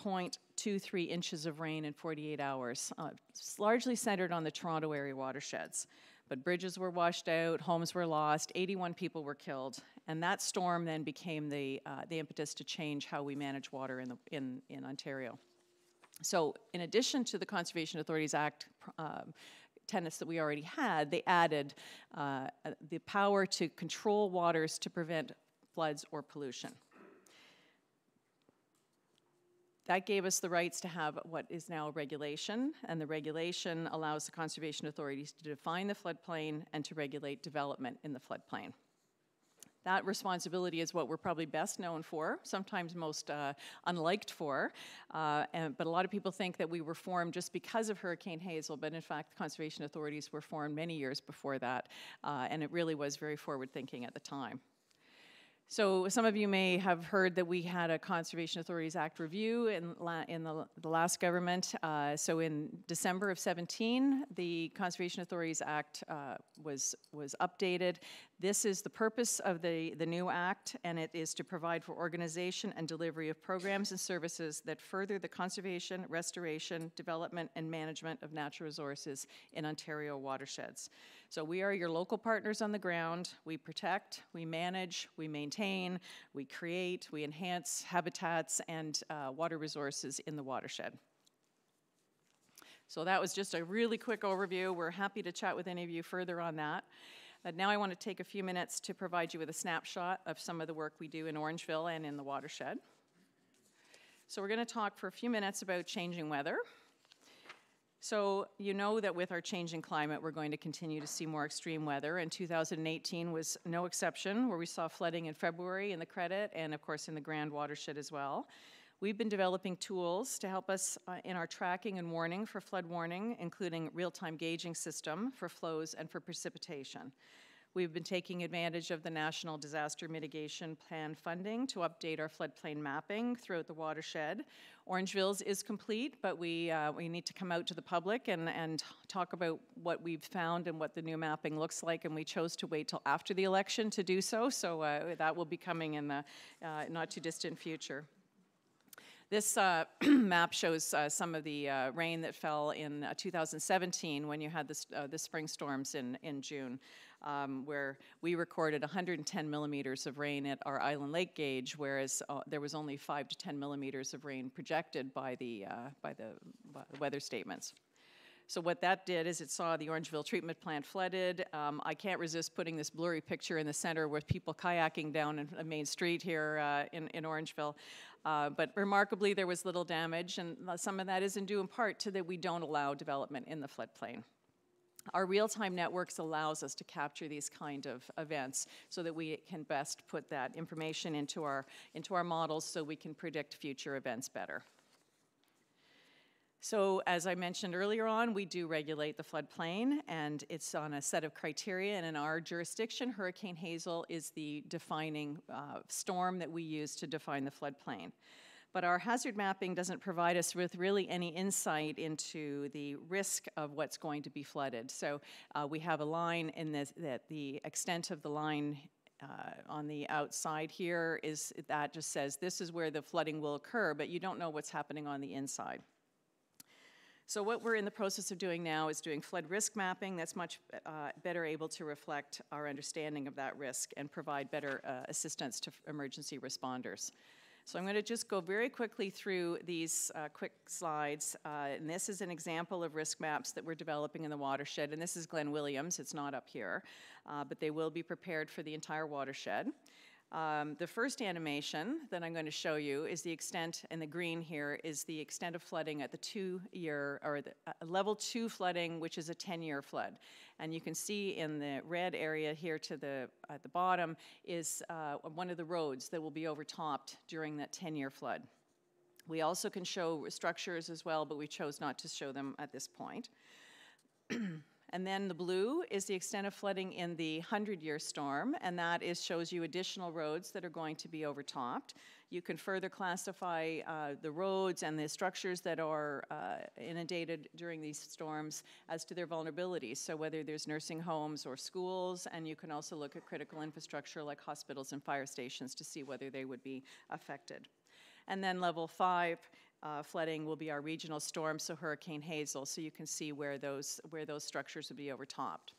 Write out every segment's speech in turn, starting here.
0.23 inches of rain in 48 hours. It's largely centered on the Toronto area watersheds. But bridges were washed out, homes were lost, 81 people were killed, and that storm then became the impetus to change how we manage water in Ontario. So in addition to the Conservation Authorities Act tenets that we already had, they added the power to control waters to prevent floods or pollution. That gave us the rights to have what is now a regulation, and the regulation allows the conservation authorities to define the floodplain and to regulate development in the floodplain. That responsibility is what we're probably best known for, sometimes most unliked for, but a lot of people think that we were formed just because of Hurricane Hazel, but in fact, the conservation authorities were formed many years before that, and it really was very forward-thinking at the time. So some of you may have heard that we had a Conservation Authorities Act review in the last government. So in December of 17, the Conservation Authorities Act was updated. This is the purpose of the new act, and it is to provide for organization and delivery of programs and services that further the conservation, restoration, development, and management of natural resources in Ontario watersheds. So we are your local partners on the ground. We protect, we manage, we maintain, we create, we enhance habitats and water resources in the watershed. So that was just a really quick overview. We're happy to chat with any of you further on that. But now I want to take a few minutes to provide you with a snapshot of some of the work we do in Orangeville and in the watershed. So we're going to talk for a few minutes about changing weather. So you know that with our changing climate, we're going to continue to see more extreme weather, and 2018 was no exception, where we saw flooding in February in the Credit and, of course, in the Grand watershed as well. We've been developing tools to help us in our tracking and warning for flood warning, including real-time gauging system for flows and for precipitation. We've been taking advantage of the National Disaster Mitigation Plan funding to update our floodplain mapping throughout the watershed. Orangeville's is complete, but we need to come out to the public and talk about what we've found and what the new mapping looks like, and we chose to wait till after the election to do so, so that will be coming in the not too distant future. This map shows some of the rain that fell in 2017 when you had the spring storms in June, where we recorded 110 millimeters of rain at our Island Lake gauge, whereas there was only 5 to 10 millimeters of rain projected by the weather statements. So what that did is it saw the Orangeville treatment plant flooded. I can't resist putting this blurry picture in the center with people kayaking down a main street here in Orangeville. But remarkably, there was little damage, and some of that is due in part to that we don't allow development in the floodplain. Our real-time networks allows us to capture these kind of events so that we can best put that information into our models so we can predict future events better. So as I mentioned earlier on, we do regulate the floodplain, and it's on a set of criteria, and in our jurisdiction, Hurricane Hazel is the defining storm that we use to define the floodplain. But our hazard mapping doesn't provide us with really any insight into the risk of what's going to be flooded. So we have a line in this, that the extent of the line on the outside here is, that just says this is where the flooding will occur, but you don't know what's happening on the inside. So what we're in the process of doing now is doing flood risk mapping that's much better able to reflect our understanding of that risk and provide better assistance to emergency responders. So I'm going to just go very quickly through these quick slides. And this is an example of risk maps that we're developing in the watershed. And this is Glen Williams. It's not up here. But they will be prepared for the entire watershed. The first animation that I'm going to show you is the extent, and the green here is the extent of flooding at the 2-year, or the level 2 flooding, which is a 10-year flood. And you can see in the red area here at the bottom is one of the roads that will be overtopped during that 10-year flood. We also can show structures as well, but we chose not to show them at this point. And then the blue is the extent of flooding in the 100-year storm, and that shows you additional roads that are going to be overtopped. You can further classify the roads and the structures that are inundated during these storms as to their vulnerabilities, so whether there's nursing homes or schools, and you can also look at critical infrastructure like hospitals and fire stations to see whether they would be affected. And then level 5 flooding will be our regional storm, so Hurricane Hazel, so you can see where those structures would be overtopped.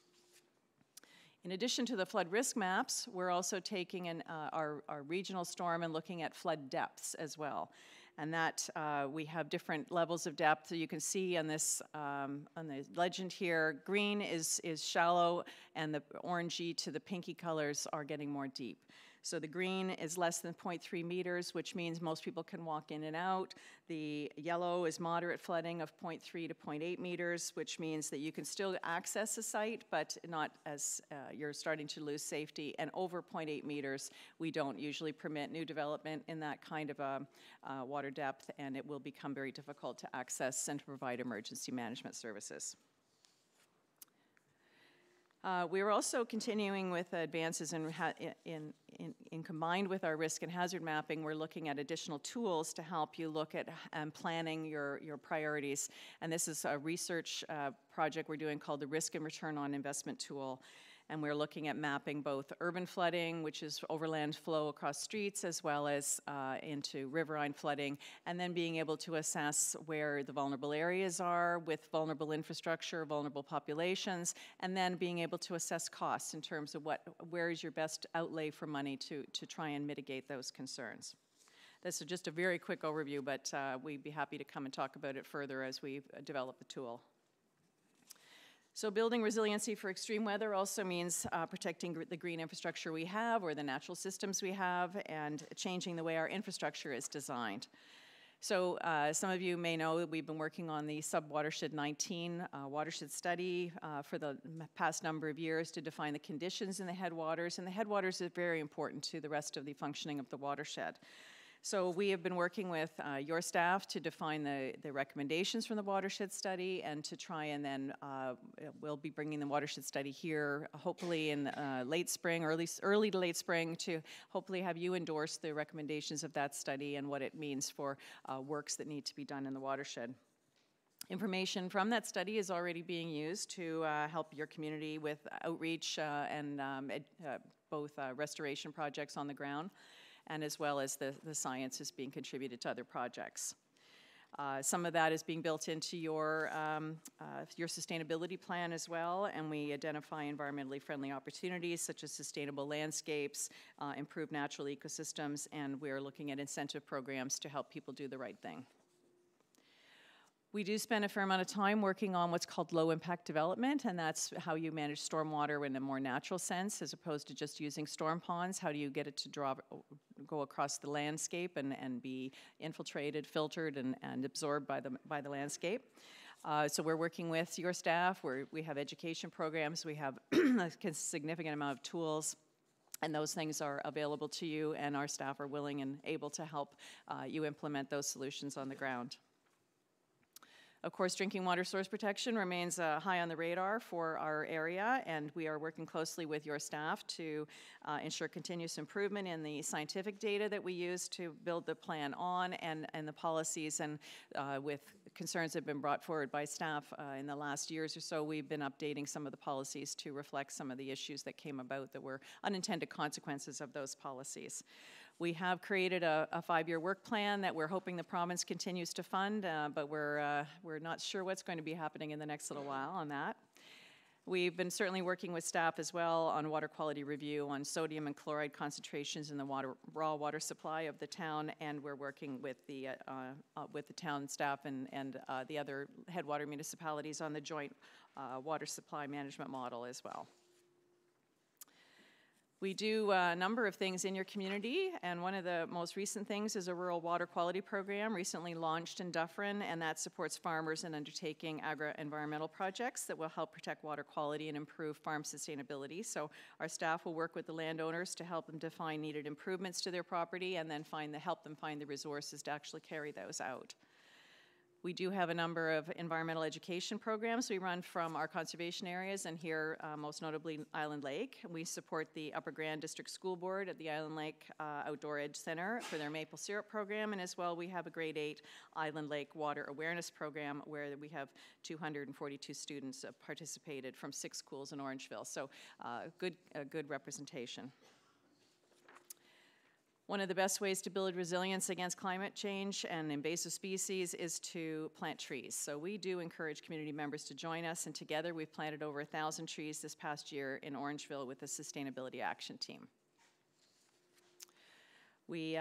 In addition to the flood risk maps, we're also taking our regional storm and looking at flood depths as well. And that we have different levels of depth. So you can see on this on the legend here, green is shallow, and the orangey to the pinky colors are getting more deep. So the green is less than 0.3 meters, which means most people can walk in and out. The yellow is moderate flooding of 0.3 to 0.8 meters, which means that you can still access a site, but not as you're starting to lose safety. And over 0.8 meters, we don't usually permit new development in that kind of a water depth, and it will become very difficult to access and to provide emergency management services. We are also continuing with advances in combined with our risk and hazard mapping. We're looking at additional tools to help you look at planning your priorities. And this is a research project we're doing called the Risk and Return on Investment Tool. And we're looking at mapping both urban flooding, which is overland flow across streets, as well as into riverine flooding, and then being able to assess where the vulnerable areas are with vulnerable infrastructure, vulnerable populations, and then being able to assess costs in terms of where is your best outlay for money to try and mitigate those concerns. This is just a very quick overview, but we'd be happy to come and talk about it further as we develop the tool. So building resiliency for extreme weather also means protecting the green infrastructure we have or the natural systems we have, and changing the way our infrastructure is designed. So some of you may know that we've been working on the Sub-Watershed 19 watershed study for the past number of years to define the conditions in the headwaters, and the headwaters is very important to the rest of the functioning of the watershed. So we have been working with your staff to define the recommendations from the watershed study, and to try and then we'll be bringing the watershed study here hopefully in late spring, early to late spring, to hopefully have you endorse the recommendations of that study and what it means for works that need to be done in the watershed. Information from that study is already being used to help your community with outreach and both restoration projects on the ground, and as well as the science is being contributed to other projects. Some of that is being built into your sustainability plan as well, and we identify environmentally friendly opportunities such as sustainable landscapes, improved natural ecosystems, and we're looking at incentive programs to help people do the right thing. We do spend a fair amount of time working on what's called low-impact development, and that's how you manage stormwater in a more natural sense, as opposed to just using storm ponds. How do you get it to go across the landscape and be infiltrated, filtered, and absorbed by the landscape? So we're working with your staff. We have education programs. We have a significant amount of tools, and those things are available to you, and our staff are willing and able to help you implement those solutions on the ground. Of course, drinking water source protection remains high on the radar for our area, and we are working closely with your staff to ensure continuous improvement in the scientific data that we use to build the plan on, and the policies, and with concerns that have been brought forward by staff in the last years or so, we've been updating some of the policies to reflect some of the issues that came about that were unintended consequences of those policies. We have created a 5-year work plan that we're hoping the province continues to fund, but we're not sure what's going to be happening in the next little while on that. We've been certainly working with staff as well on water quality review, on sodium and chloride concentrations in the raw water supply of the town, and we're working with the town staff and the other headwater municipalities on the joint water supply management model as well. We do a number of things in your community, and one of the most recent things is a rural water quality program recently launched in Dufferin, and that supports farmers in undertaking agro-environmental projects that will help protect water quality and improve farm sustainability. So our staff will work with the landowners to help them define needed improvements to their property, and then help them find the resources to actually carry those out. We do have a number of environmental education programs we run from our conservation areas, and here, most notably Island Lake. We support the Upper Grand District School Board at the Island Lake Outdoor Edge Center for their maple syrup program, and as well we have a grade 8 Island Lake Water Awareness Program where we have 242 students participated from 6 schools in Orangeville, so a good representation. One of the best ways to build resilience against climate change and invasive species is to plant trees. So we do encourage community members to join us, and together we've planted over 1,000 trees this past year in Orangeville with the Sustainability Action Team. We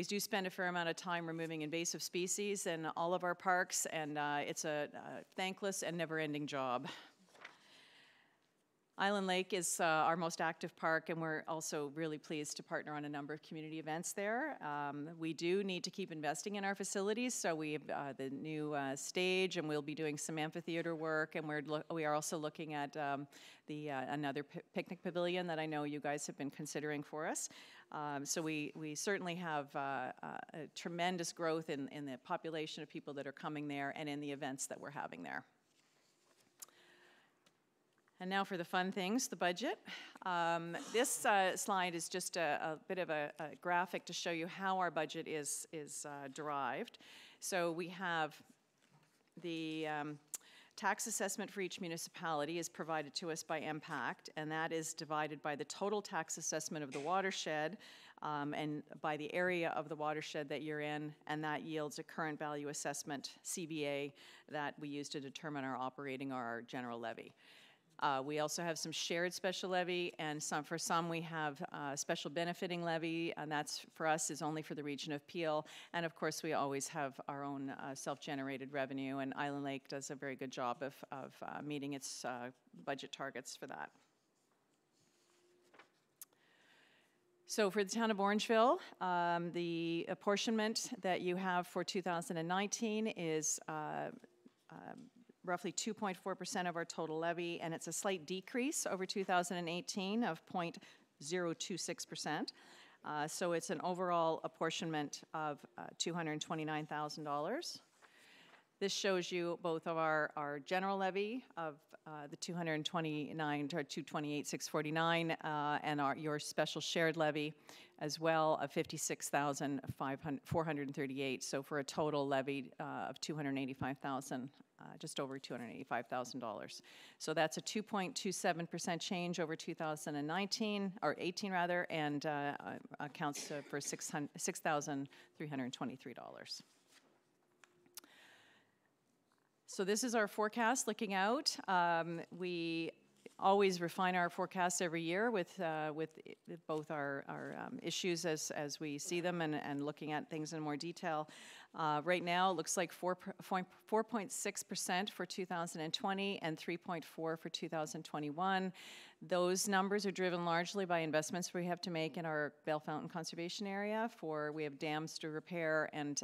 do spend a fair amount of time removing invasive species in all of our parks, and it's a thankless and never-ending job. Island Lake is our most active park, and we're also really pleased to partner on a number of community events there. We do need to keep investing in our facilities, so we have the new stage, and we'll be doing some amphitheater work, and we are also looking at another picnic pavilion that I know you guys have been considering for us. So we certainly have a tremendous growth in the population of people that are coming there and in the events that we're having there. And now for the fun things, the budget. This slide is just a bit of a graphic to show you how our budget is derived. So we have the tax assessment for each municipality is provided to us by MPACT, and that is divided by the total tax assessment of the watershed and by the area of the watershed that you're in, and that yields a current value assessment, CVA, that we use to determine our operating or our general levy. We also have some shared special levy, and for some we have special benefiting levy, and that's for us is only for the region of Peel. And of course we always have our own self-generated revenue, and Island Lake does a very good job of meeting its budget targets for that. So for the town of Orangeville, the apportionment that you have for 2019 is roughly 2.4% of our total levy, and it's a slight decrease over 2018 of 0.026%. So it's an overall apportionment of $229,000. This shows you both of our general levy of the $228,649 and your special shared levy as well of $56,438. So for a total levy of $285,000. Just over $285,000. So that's a 2.27% change over 2019, or 18 rather, and accounts for $6,323. So this is our forecast looking out. We always refine our forecasts every year with both our issues as we see them and looking at things in more detail. Right now, it looks like 4.6% for 2020 and 3.4% for 2021. Those numbers are driven largely by investments we have to make in our Bell Fountain Conservation Area. We have dams to repair, and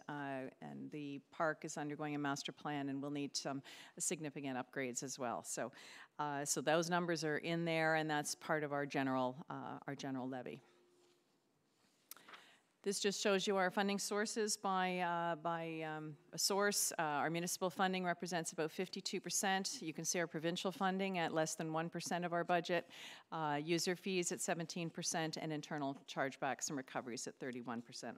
the park is undergoing a master plan, and we'll need some significant upgrades as well. So those numbers are in there, and that's part of our general levy. This just shows you our funding sources by a source. Our municipal funding represents about 52%. You can see our provincial funding at less than 1% of our budget, user fees at 17%, and internal chargebacks and recoveries at 31%.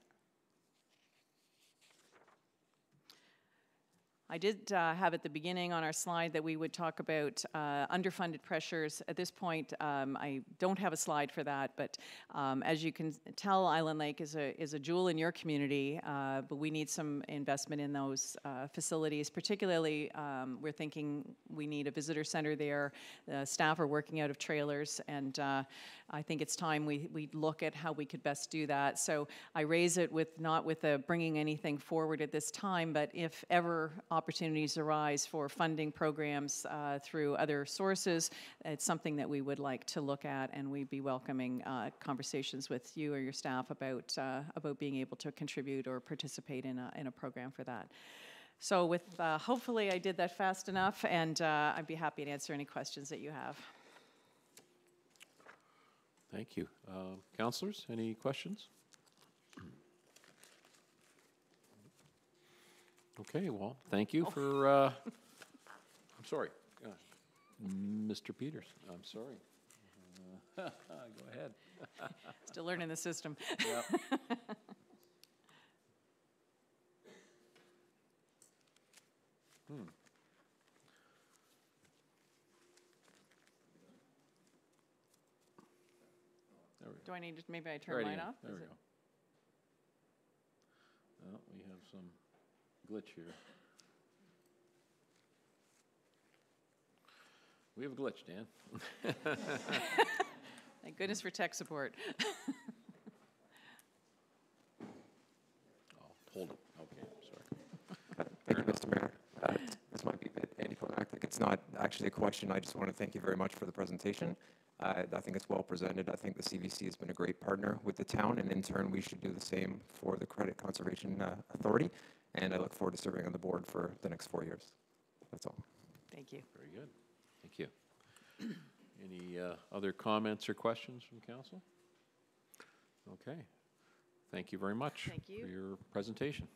I did have at the beginning on our slide that we would talk about underfunded pressures. At this point, I don't have a slide for that, but as you can tell, Island Lake is a jewel in your community, but we need some investment in those facilities. Particularly, we're thinking we need a visitor center there. The staff are working out of trailers, and I think it's time we look at how we could best do that. So I raise it not with bringing anything forward at this time, but if ever opportunities arise for funding programs through other sources, it's something that we would like to look at, and we'd be welcoming conversations with you or your staff about being able to contribute or participate in a program for that. So with hopefully I did that fast enough, and I'd be happy to answer any questions that you have. Thank you. Councillors, any questions? Okay, well, thank you for, I'm sorry, Mr. Peters, I'm sorry. Go ahead. Still learning the system. Yep. Do I need to, maybe I turn mine off? There we go. some glitch here. We have a glitch, Dan. Thank goodness for tech support. Oh, hold it. Okay, sorry. Thank you, Mr. Mayor. This might be a bit anticlimactic. It's not actually a question. I just want to thank you very much for the presentation. I think it's well presented. I think the CVC has been a great partner with the town, and in turn, we should do the same for the Credit Conservation Authority. And I look forward to serving on the board for the next 4 years. That's all. Thank you. Very good. Thank you. Any other comments or questions from council? Okay. Thank you very much Thank you. for your presentation.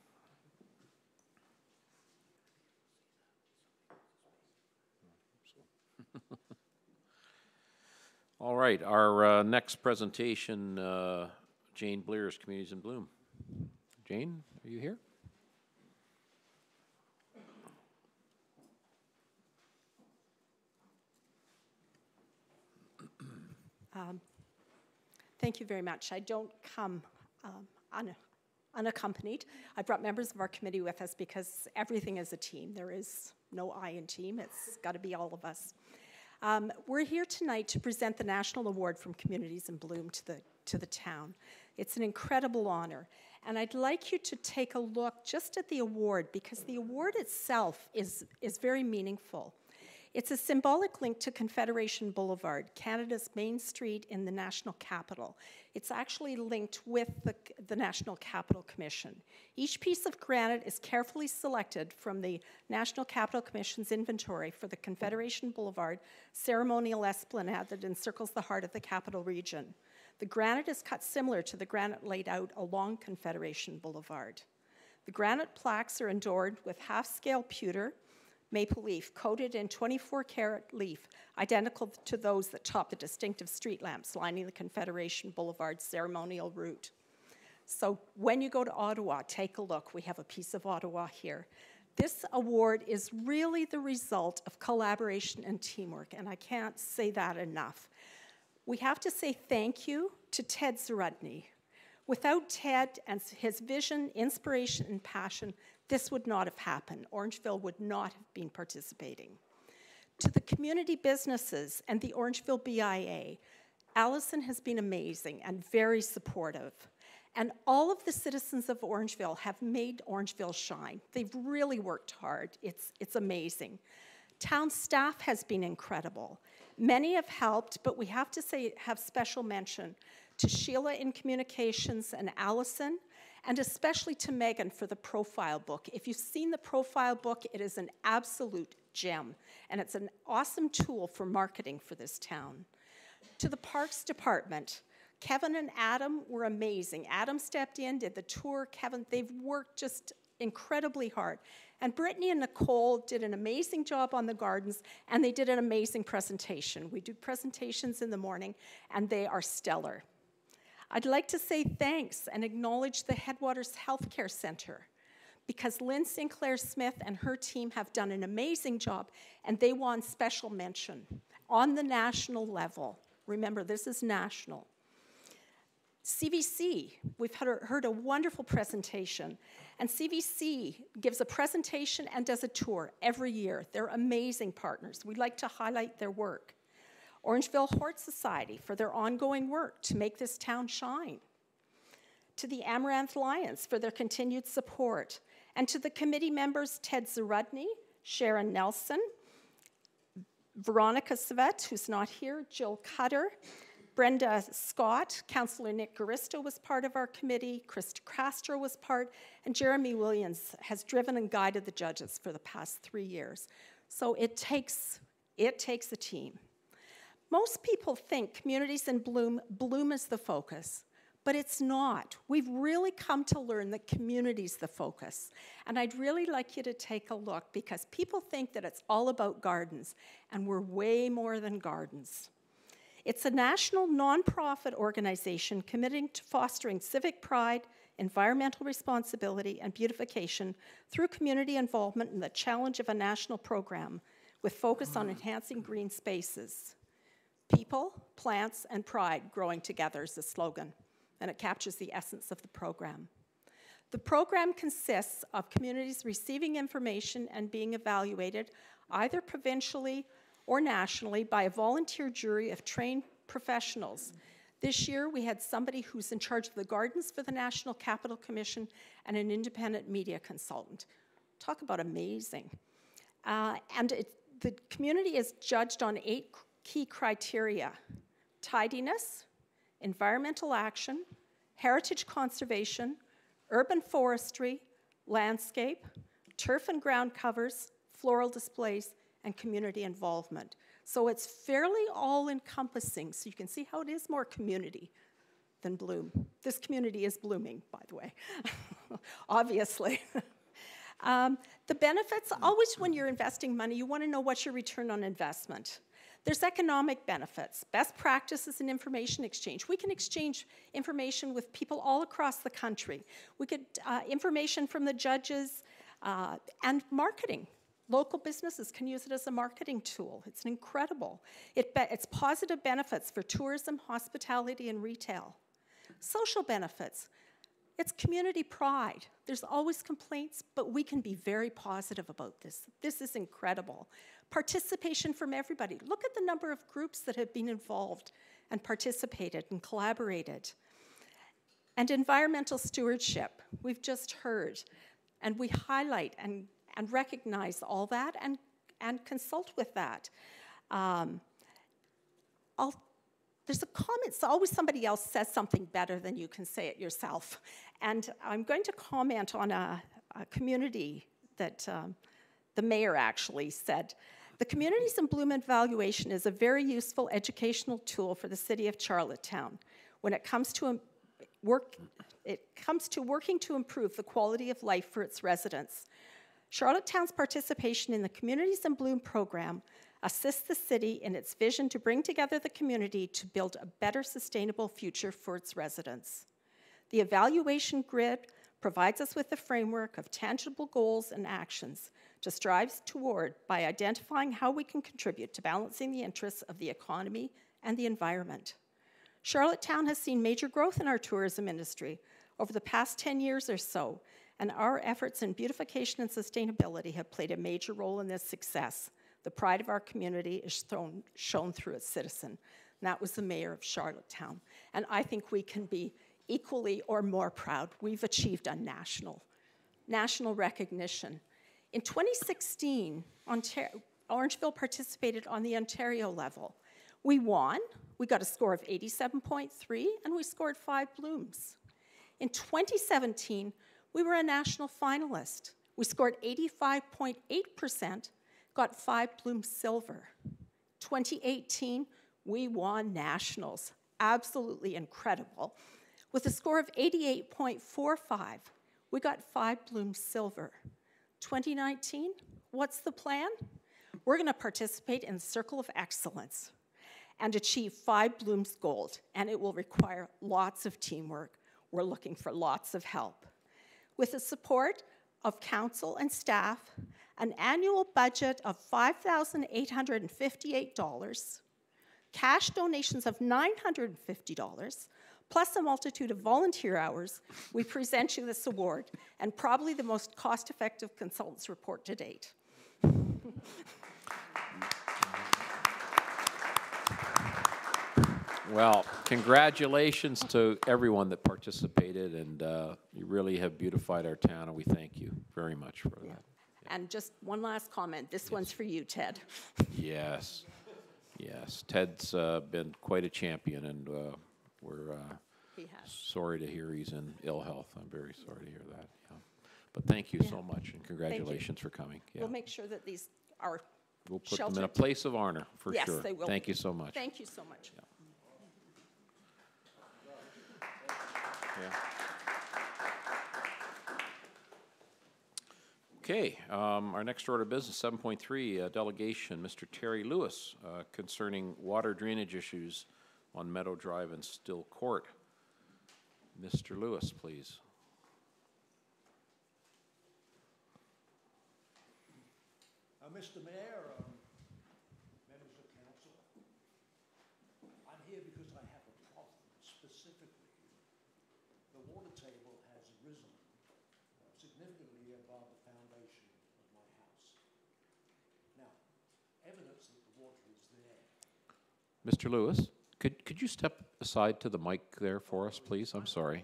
All right, our next presentation, Jane Blear's Communities in Bloom. Jane, are you here? Thank you very much. I don't come unaccompanied. I brought members of our committee with us because everything is a team. There is no I in team. It's got to be all of us. We're here tonight to present the National Award from Communities in Bloom to the town. It's an incredible honor. And I'd like you to take a look just at the award, because the award itself is very meaningful. It's a symbolic link to Confederation Boulevard, Canada's main street in the National Capital. It's actually linked with the National Capital Commission. Each piece of granite is carefully selected from the National Capital Commission's inventory for the Confederation Boulevard ceremonial esplanade that encircles the heart of the capital region. The granite is cut similar to the granite laid out along Confederation Boulevard. The granite plaques are adorned with half-scale pewter, maple leaf, coated in 24-karat leaf, identical to those that top the distinctive street lamps lining the Confederation Boulevard ceremonial route. So when you go to Ottawa, take a look. We have a piece of Ottawa here. This award is really the result of collaboration and teamwork, and I can't say that enough. We have to say thank you to Ted Zarudny. Without Ted and his vision, inspiration, and passion, this would not have happened. Orangeville would not have been participating. To the community businesses and the Orangeville BIA, Allison has been amazing and very supportive. And all of the citizens of Orangeville have made Orangeville shine. They've really worked hard. It's amazing. Town staff has been incredible. Many have helped, but we have to say, have special mention to Sheila in communications and Allison, and especially to Megan for the profile book. If you've seen the profile book, it is an absolute gem, and it's an awesome tool for marketing for this town. To the Parks Department, Kevin and Adam were amazing. Adam stepped in, did the tour. Kevin, they've worked just incredibly hard. And Brittany and Nicole did an amazing job on the gardens, and they did an amazing presentation. We do presentations in the morning, and they are stellar. I'd like to say thanks and acknowledge the Headwaters Healthcare Center, because Lynn Sinclair Smith and her team have done an amazing job, and they won special mention on the national level. Remember, this is national. CVC, we've heard a wonderful presentation, and CVC gives a presentation and does a tour every year. They're amazing partners. We'd like to highlight their work. Orangeville Hort Society for their ongoing work to make this town shine. To the Amaranth Lions for their continued support. And to the committee members, Ted Zarudny, Sharon Nelson, Veronica Savet, who's not here, Jill Cutter, Brenda Scott, Councillor Nick Garisto was part of our committee, Krista Castro was part, and Jeremy Williams has driven and guided the judges for the past 3 years. So it takes a team. Most people think Communities in Bloom is the focus, but it's not. We've really come to learn that community's the focus. And I'd really like you to take a look, because people think that it's all about gardens, and we're way more than gardens. It's a national nonprofit organization committing to fostering civic pride, environmental responsibility, and beautification through community involvement in the challenge of a national program with focus on enhancing green spaces. People, plants, and pride growing together is the slogan, and it captures the essence of the program. The program consists of communities receiving information and being evaluated either provincially or nationally by a volunteer jury of trained professionals. This year, we had somebody who's in charge of the gardens for the National Capital Commission and an independent media consultant. Talk about amazing. The community is judged on 8 key criteria: tidiness, environmental action, heritage conservation, urban forestry, landscape, turf and ground covers, floral displays, and community involvement. So it's fairly all-encompassing, so you can see how it is more community than bloom. This community is blooming, by the way, obviously. The benefits, always when you're investing money, you want to know what's your return on investment. There's economic benefits, best practices in information exchange. We can exchange information with people all across the country. We get information from the judges and marketing. Local businesses can use it as a marketing tool. It's incredible. It's positive benefits for tourism, hospitality, and retail. Social benefits. It's community pride. There's always complaints, but we can be very positive about this. This is incredible. Participation from everybody. Look at the number of groups that have been involved and participated and collaborated. And environmental stewardship, we've just heard. And we highlight and recognize all that and consult with that. There's a comment, so always somebody else says something better than you can say it yourself. And I'm going to comment on a community that the mayor actually said. The Communities in Bloom evaluation is a very useful educational tool for the city of Charlottetown when it comes to working to improve the quality of life for its residents. Charlottetown's participation in the Communities in Bloom program assists the city in its vision to bring together the community to build a better sustainable future for its residents. The evaluation grid provides us with a framework of tangible goals and actions to strive toward by identifying how we can contribute to balancing the interests of the economy and the environment. Charlottetown has seen major growth in our tourism industry over the past 10 years or so, and our efforts in beautification and sustainability have played a major role in this success. The pride of our community is shown through its citizen. And that was the mayor of Charlottetown. And I think we can be equally or more proud. We've achieved a national recognition. In 2016, Orangeville participated on the Ontario level. We won. We got a score of 87.3, and we scored 5 blooms. In 2017, we were a national finalist. We scored 85.8%, got 5 bloom silver. 2018, we won nationals. Absolutely incredible. With a score of 88.45, we got 5 bloom silver. 2019, what's the plan? We're going to participate in the Circle of Excellence and achieve 5 blooms gold, and it will require lots of teamwork. We're looking for lots of help. With the support of council and staff, an annual budget of $5,858, cash donations of $950, plus a multitude of volunteer hours, we present you this award, and probably the most cost-effective consultants report to date. Well, congratulations to everyone that participated, and you really have beautified our town, and we thank you very much for that. Yeah. And just one last comment. This one's for you, Ted. Yes. Yes. Ted's been quite a champion, and we're sorry to hear he's in ill health. I'm very sorry to hear that. Yeah. But thank you so much, and congratulations for coming. Yeah. We'll make sure that these are We'll put them in a place of honor, for sure. Yes, they will. Thank you so much. Thank you so much. Yeah. Yeah. Okay, our next order of business, 7.3, delegation, Mr. Terry Lewis, concerning water drainage issues on Meadow Drive and Still Court. Mr. Lewis, please. Mr. Mayor, members of council, I'm here because I have a problem. Specifically, the water table has risen Mr. Lewis, could you step aside to the mic there for us, please? I'm sorry.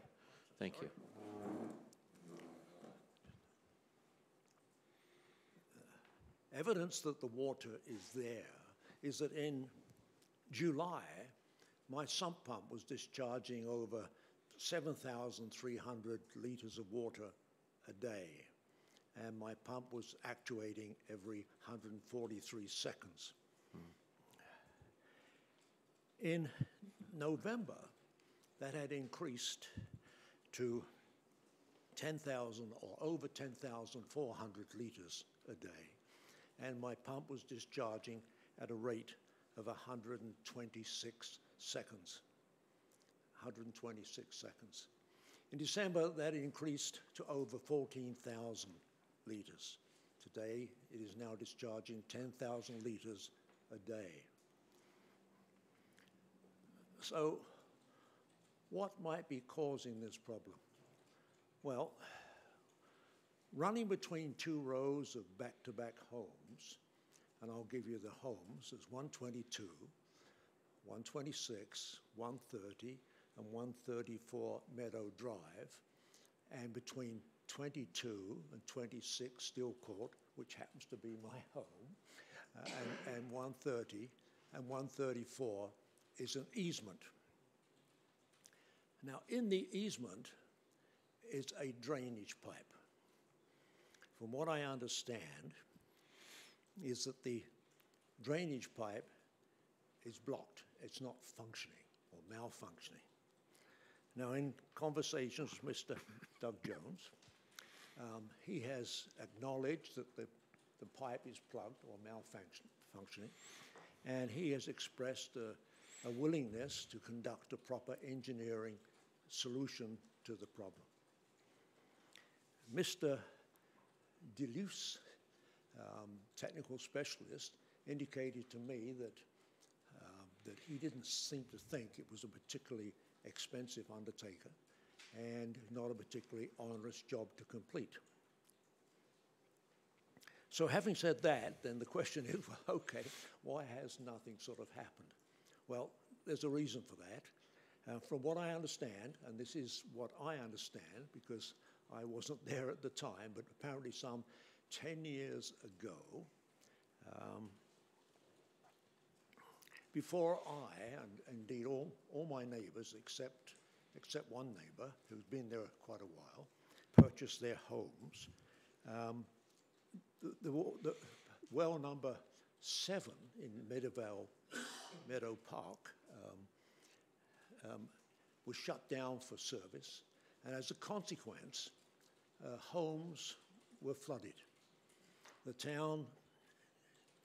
Thank you. Evidence that the water is there is that in July, my sump pump was discharging over 7,300 litres of water a day, and my pump was actuating every 143 seconds. In November, that had increased to 10,000 or over 10,400 litres a day, and my pump was discharging at a rate of 126 seconds. 126 seconds. In December, that increased to over 14,000 litres. Today, it is now discharging 10,000 litres a day. So, what might be causing this problem? Well, running between two rows of back-to-back homes, and I'll give you the homes, there's 122, 126, 130, and 134 Meadow Drive, and between 22 and 26 Steel Court, which happens to be my home, and 130 and 134 is an easement. Now, in the easement is a drainage pipe. From what I understand, is that the drainage pipe is blocked. It's not functioning or malfunctioning. Now, in conversations with Mr. Doug Jones, he has acknowledged that the pipe is plugged or malfunctioning, and he has expressed a willingness to conduct a proper engineering solution to the problem. Mr. Deleuze, technical specialist, indicated to me that he didn't seem to think it was a particularly expensive undertaker and not a particularly onerous job to complete. So having said that, then the question is, well, okay, why has nothing sort of happened? Well, there's a reason for that. From what I understand, and this is what I understand because I wasn't there at the time, but apparently some 10 years ago, before I, and indeed all my neighbours except one neighbour who's been there quite a while, purchased their homes, the well number 7 in Meadow Park was shut down for service, and as a consequence, homes were flooded. The town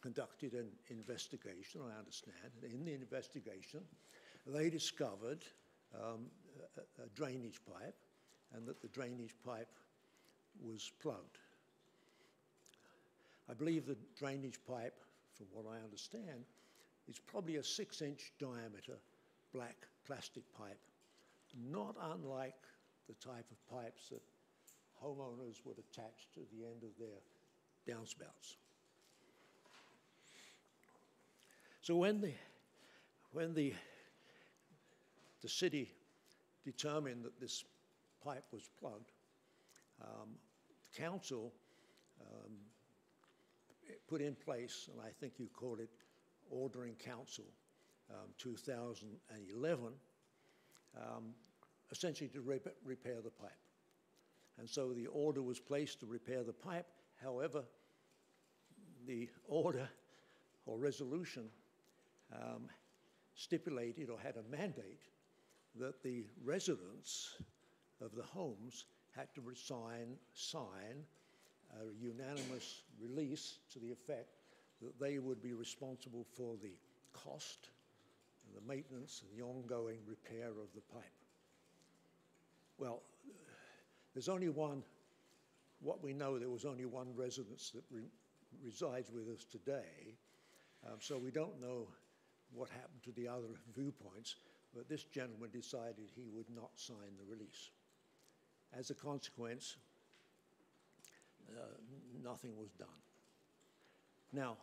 conducted an investigation, I understand, and in the investigation, they discovered a drainage pipe, and that the drainage pipe was plugged. I believe the drainage pipe, from what I understand, is probably a 6-inch diameter black plastic pipe, not unlike the type of pipes that homeowners would attach to the end of their downspouts. So when the city determined that this pipe was plugged, the council put in place, and I think you call it Ordering Council 2011, essentially to repair the pipe. And so the order was placed to repair the pipe. However, the order or resolution stipulated or had a mandate that the residents of the homes had to sign a unanimous release to the effect that they would be responsible for the cost and the maintenance and the ongoing repair of the pipe. Well, there's only one, what we know, there was only one residence that resides with us today, so we don't know what happened to the other viewpoints, but this gentleman decided he would not sign the release. As a consequence, nothing was done. Now,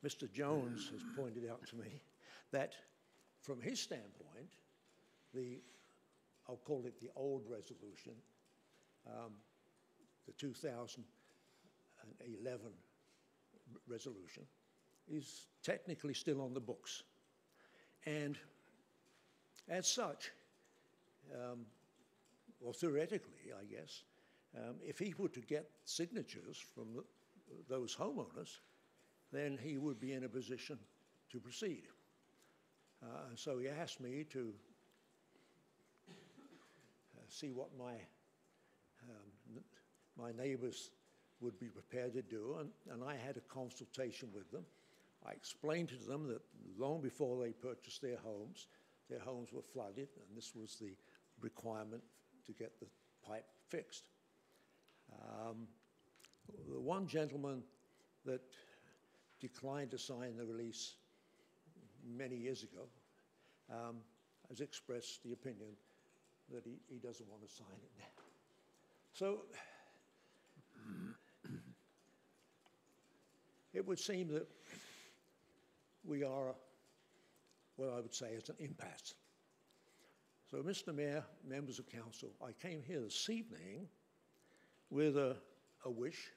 Mr. Jones has pointed out to me that from his standpoint, I'll call it the old resolution, the 2011 resolution, is technically still on the books. And as such, or theoretically, I guess, if he were to get signatures from those homeowners, then he would be in a position to proceed. So he asked me to see what my neighbors would be prepared to do, and I had a consultation with them. I explained to them that long before they purchased their homes were flooded, and this was the requirement to get the pipe fixed. The one gentleman that declined to sign the release many years ago has expressed the opinion that he doesn't want to sign it now. So it would seem that we are what I would say is an impasse. So, Mr. Mayor, members of council, I came here this evening with a wish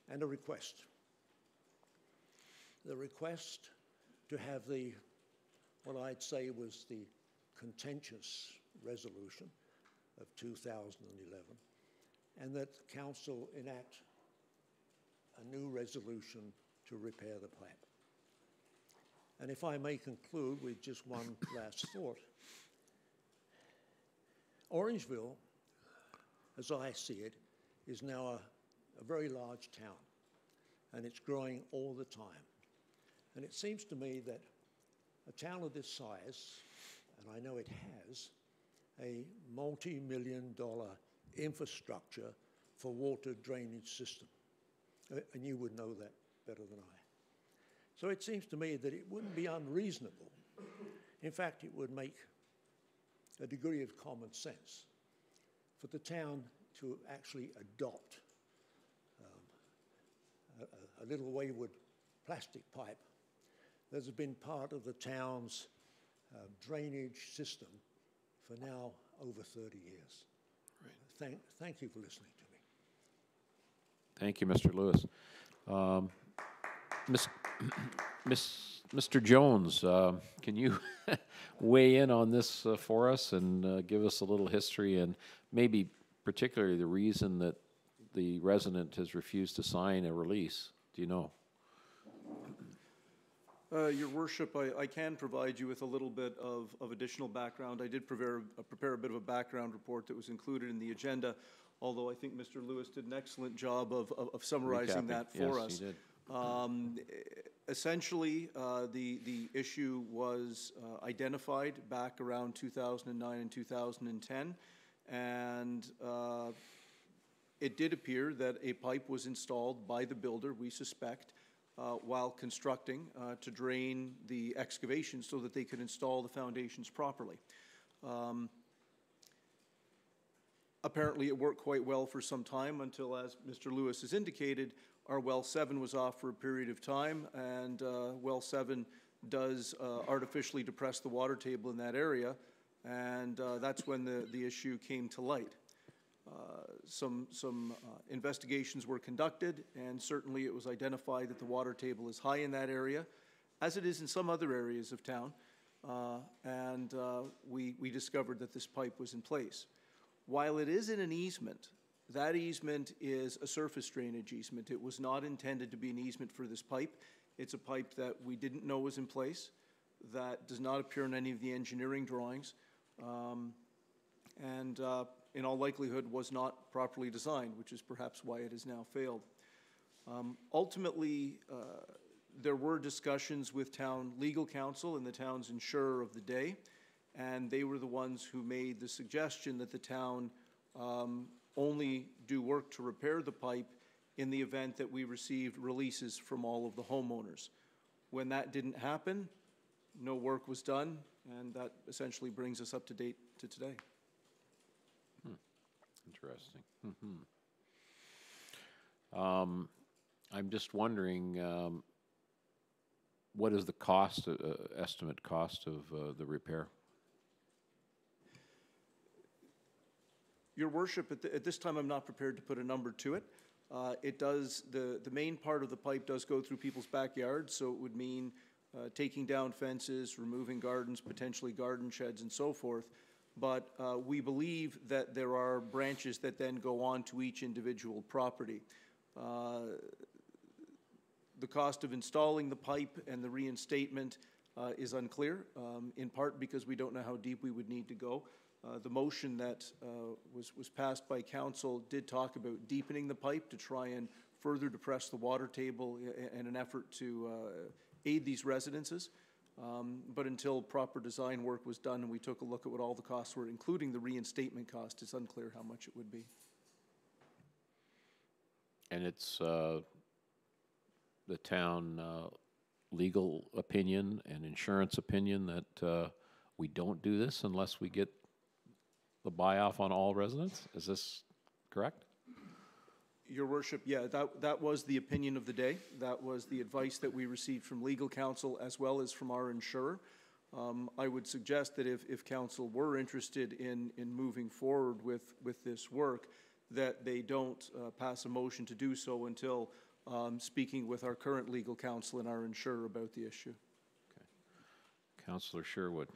and a request. The request to have what I'd say was the contentious resolution of 2011, and that council enact a new resolution to repair the pipe. And if I may conclude with just one last thought, Orangeville, as I see it, is now a very large town, and it's growing all the time. And it seems to me that a town of this size, and I know it has, a multi-million-dollar infrastructure for water drainage system. And you would know that better than I. So it seems to me that it wouldn't be unreasonable. In fact, it would make a degree of common sense for the town to actually adopt a little wayward plastic pipe that has been part of the town's drainage system for now over 30 years. Right. Thank you for listening to me. Thank you, Mr. Lewis. Mr. Jones, can you weigh in on this for us and give us a little history and maybe particularly the reason that the resident has refused to sign a release? Do you know? Your Worship, I can provide you with a little bit of additional background. I did prepare a bit of a background report that was included in the agenda, although I think Mr. Lewis did an excellent job of summarizing that for us. Yes, he did. Essentially, the issue was identified back around 2009 and 2010, and it did appear that a pipe was installed by the builder, we suspect, while constructing to drain the excavation so that they could install the foundations properly. Apparently it worked quite well for some time until, as Mr. Lewis has indicated, our well 7 was off for a period of time, and well 7 does artificially depress the water table in that area, and that's when the issue came to light. Some investigations were conducted, and certainly it was identified that the water table is high in that area, as it is in some other areas of town, and we discovered that this pipe was in place. While it is in an easement, that easement is a surface drainage easement. It was not intended to be an easement for this pipe. It's a pipe that we didn't know was in place, that does not appear in any of the engineering drawings, and in all likelihood was not properly designed, which is perhaps why it has now failed. Ultimately, there were discussions with town legal counsel and the town's insurer of the day, and they were the ones who made the suggestion that the town only do work to repair the pipe in the event that we received releases from all of the homeowners. When that didn't happen, no work was done, and that essentially brings us up to date to today. Interesting. I'm just wondering, what is the cost, estimate cost of the repair? Your Worship, at this time, I'm not prepared to put a number to it. It does, the main part of the pipe does go through people's backyards, so it would mean taking down fences, removing gardens, potentially garden sheds and so forth. But we believe that there are branches that then go on to each individual property. The cost of installing the pipe and the reinstatement is unclear, in part because we don't know how deep we would need to go. The motion that was passed by council did talk about deepening the pipe to try and further depress the water table in an effort to aid these residences. But until proper design work was done and we took a look at what all the costs were, including the reinstatement cost, it's unclear how much it would be. And it's the town legal opinion and insurance opinion that we don't do this unless we get the buy-off on all residents? Is this correct? Your Worship, yeah, that was the opinion of the day. That was the advice that we received from legal counsel as well as from our insurer. I would suggest that if council were interested in moving forward with this work, that they don't pass a motion to do so until speaking with our current legal counsel and our insurer about the issue. Okay. Councillor Sherwood.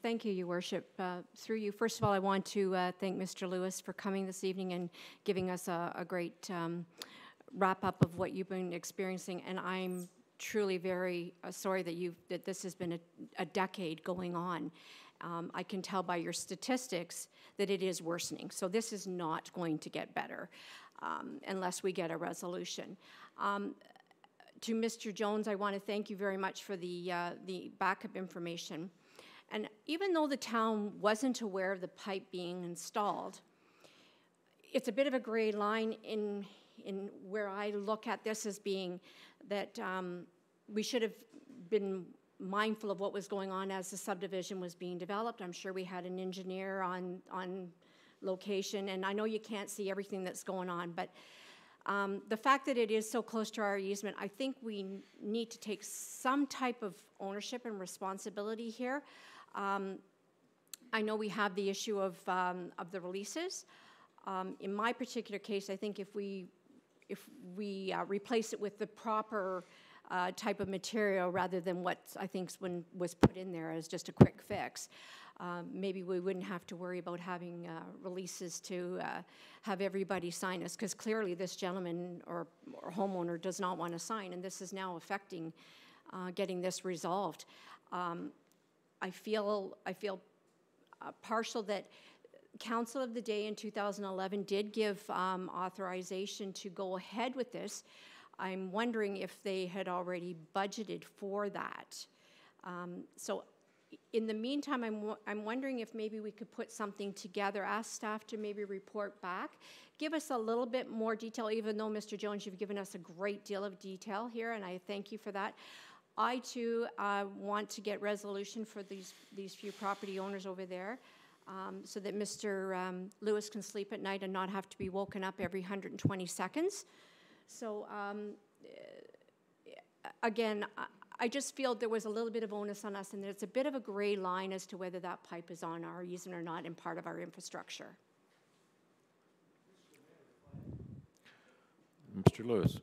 Thank you, Your Worship. Through you, first of all, I want to thank Mr. Lewis for coming this evening and giving us a great wrap-up of what you've been experiencing. And I'm truly very sorry that this has been a decade going on. I can tell by your statistics that it is worsening. So this is not going to get better unless we get a resolution. To Mr. Jones, I want to thank you very much for the backup information. And even though the town wasn't aware of the pipe being installed, it's a bit of a gray line in where I look at this as being that we should have been mindful of what was going on as the subdivision was being developed. I'm sure we had an engineer on location, and I know you can't see everything that's going on, but the fact that it is so close to our easement, I think we need to take some type of ownership and responsibility here. I know we have the issue of the releases. In my particular case, I think if we replace it with the proper type of material rather than what I think was put in there as just a quick fix, maybe we wouldn't have to worry about having releases to have everybody sign us, because clearly this gentleman or homeowner does not want to sign, and this is now affecting getting this resolved. I feel partial that Council of the Day in 2011 did give authorization to go ahead with this. I'm wondering if they had already budgeted for that. So in the meantime, I'm wondering if maybe we could put something together, ask staff to maybe report back, give us a little bit more detail, even though, Mr. Jones, you've given us a great deal of detail here, and I thank you for that. I, too, want to get resolution for these few property owners over there so that Mr. Lewis can sleep at night and not have to be woken up every 120 seconds. So, again, I just feel there was a little bit of onus on us, and there's a bit of a gray line as to whether that pipe is on our easement or not and part of our infrastructure. Mr. Lewis.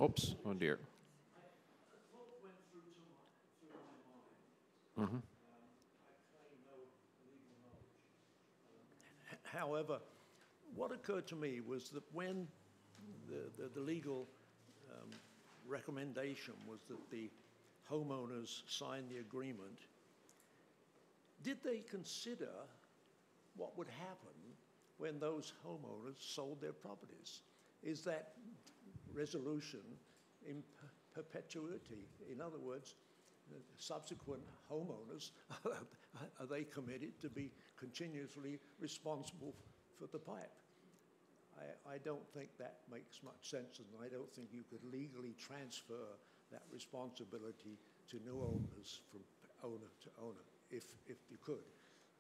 Oops, oh dear. Mm-hmm. However, what occurred to me was that when the legal recommendation was that the homeowners sign the agreement, did they consider what would happen when those homeowners sold their properties? Is that resolution in perpetuity? In other words, subsequent homeowners, are they committed to be continuously responsible for the pipe? I don't think that makes much sense, and I don't think you could legally transfer that responsibility to new owners from owner to owner. If you could,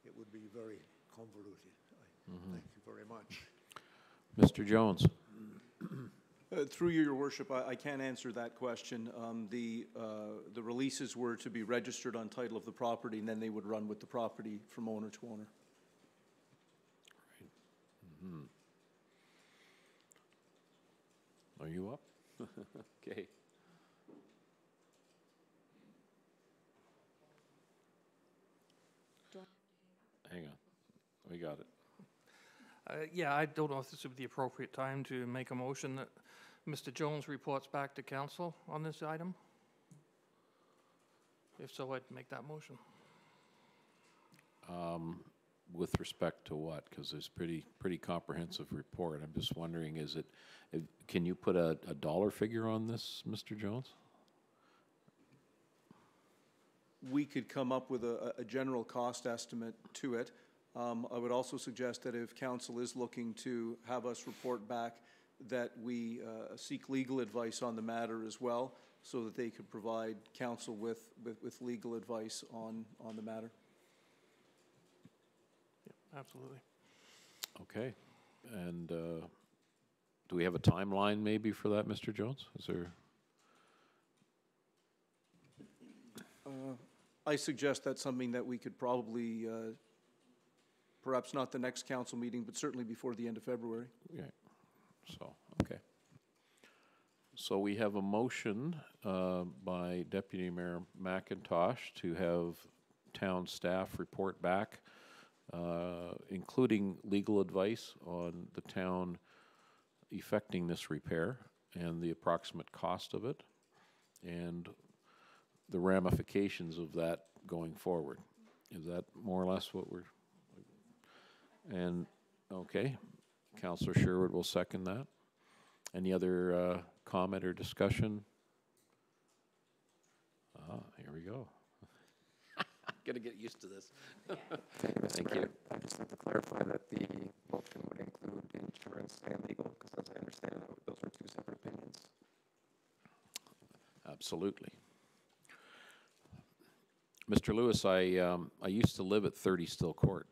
it would be very convoluted. Thank you very much. Mr. Jones. Through you, Your Worship, I can't answer that question. The releases were to be registered on title of the property, and then they would run with the property from owner to owner. Right. Are you up? Okay. Hang on. We got it. Yeah, I don't know if this would be the appropriate time to make a motion that Mr. Jones reports back to council on this item. If so, I'd make that motion. With respect to what? Because there's pretty comprehensive report. I'm just wondering, can you put a dollar figure on this, Mr. Jones? We could come up with a general cost estimate to it. I would also suggest that if council is looking to have us report back, that we seek legal advice on the matter as well, so that they could provide council with legal advice on the matter. Yeah, absolutely. Okay. And do we have a timeline maybe for that, Mr. Jones? Is there? I suggest that's something that we could probably, perhaps not the next council meeting, but certainly before the end of February. Yeah. So, okay. So we have a motion by Deputy Mayor McIntosh to have town staff report back, including legal advice on the town effecting this repair and the approximate cost of it, and the ramifications of that going forward. Is that more or less what we're... And, okay, Councillor Sherwood will second that. Any other comment or discussion? Here we go. Gotta get used to this. Thank you, Mr. Mayor. I just have to clarify that the motion would include insurance and legal, because as I understand it, those are two separate opinions. Absolutely. Mr. Lewis, I used to live at 30 Still Court.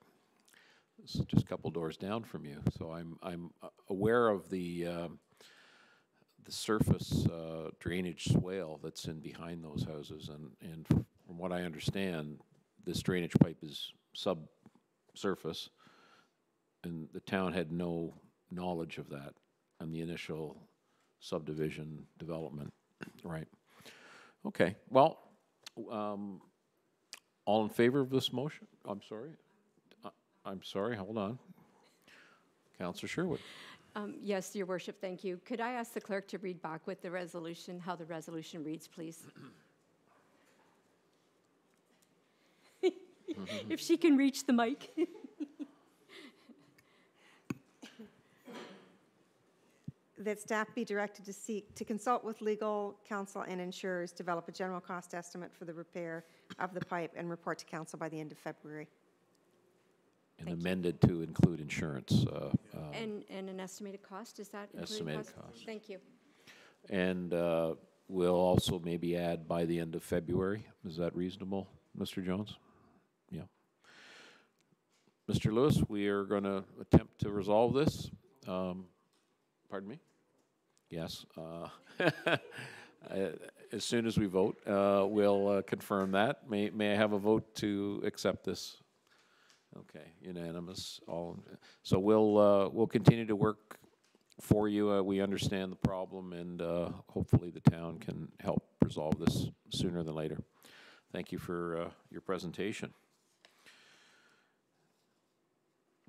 It's just a couple doors down from you, so I'm aware of the surface drainage swale that's in behind those houses, and from what I understand, this drainage pipe is subsurface, and the town had no knowledge of that on the initial subdivision development, right? Okay, well, all in favor of this motion? I'm sorry, hold on. Councillor Sherwood. Yes, Your Worship, thank you. Could I ask the clerk to read back with the resolution, how the resolution reads, please? If she can reach the mic. That staff be directed to consult with legal counsel and insurers, develop a general cost estimate for the repair of the pipe, and report to council by the end of February. And amended to include insurance. And an estimated cost, is that included? Estimated cost. Thank you. And we'll also maybe add by the end of February. Is that reasonable, Mr. Jones? Yeah. Mr. Lewis, we are going to attempt to resolve this. Pardon me? Yes. As soon as we vote, we'll confirm that. May I have a vote to accept this? Okay, unanimous. So we'll continue to work for you. We understand the problem, and hopefully the town can help resolve this sooner than later. Thank you for your presentation.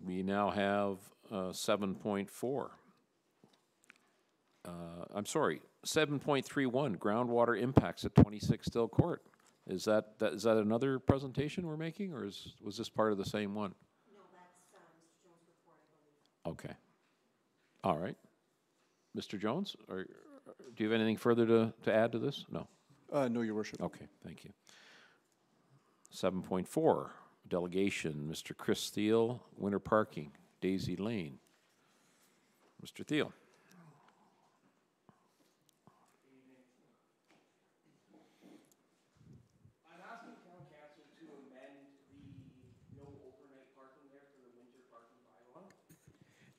We now have 7.4. I'm sorry, 7.31, groundwater impacts at 26 Still Court. Is that another presentation we're making, or was this part of the same one? No, that's Mr. Jones' report, I believe. Okay. All right. Mr. Jones, do you have anything further to add to this? No. No, Your Worship. Okay, thank you. 7.4, delegation, Mr. Chris Thiel, winter parking, Daisy Lane. Mr. Thiel.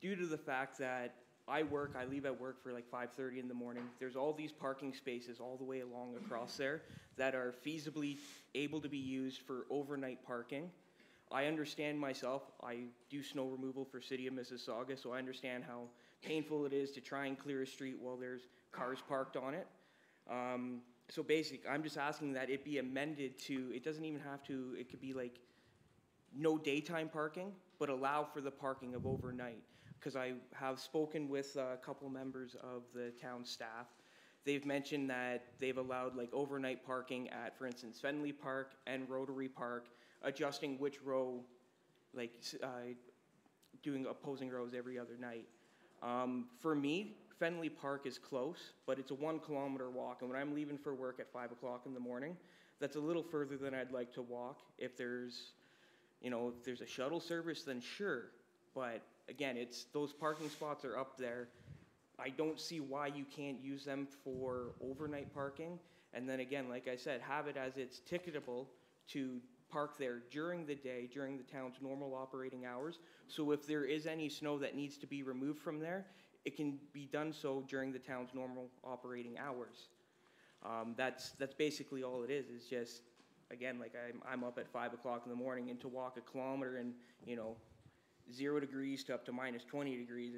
Due to the fact that I leave at work for like 5:30 in the morning. There's all these parking spaces all the way along across there that are feasibly able to be used for overnight parking. I understand myself, I do snow removal for City of Mississauga, so I understand how painful it is to try and clear a street while there's cars parked on it. So basically, I'm just asking that it be amended to, it doesn't even have to, it could be like no daytime parking, but allow for the parking of overnight. Because I have spoken with a couple members of the town staff. They've mentioned that they've allowed like overnight parking at, for instance, Fenley Park and Rotary Park, adjusting which row, like doing opposing rows every other night. For me, Fenley Park is close, but it's a 1 kilometer walk. And when I'm leaving for work at 5 o'clock in the morning, that's a little further than I'd like to walk. If there's, if there's a shuttle service, then sure. But again, those parking spots are up there. I don't see why you can't use them for overnight parking. And then again, like I said, have it as it's ticketable to park there during the day, during the town's normal operating hours. So if there is any snow that needs to be removed from there, it can be done so during the town's normal operating hours. That's basically all it is. It's just, again, like I'm up at 5 o'clock in the morning, and to walk a kilometer in, 0 degrees to up to minus 20 degrees,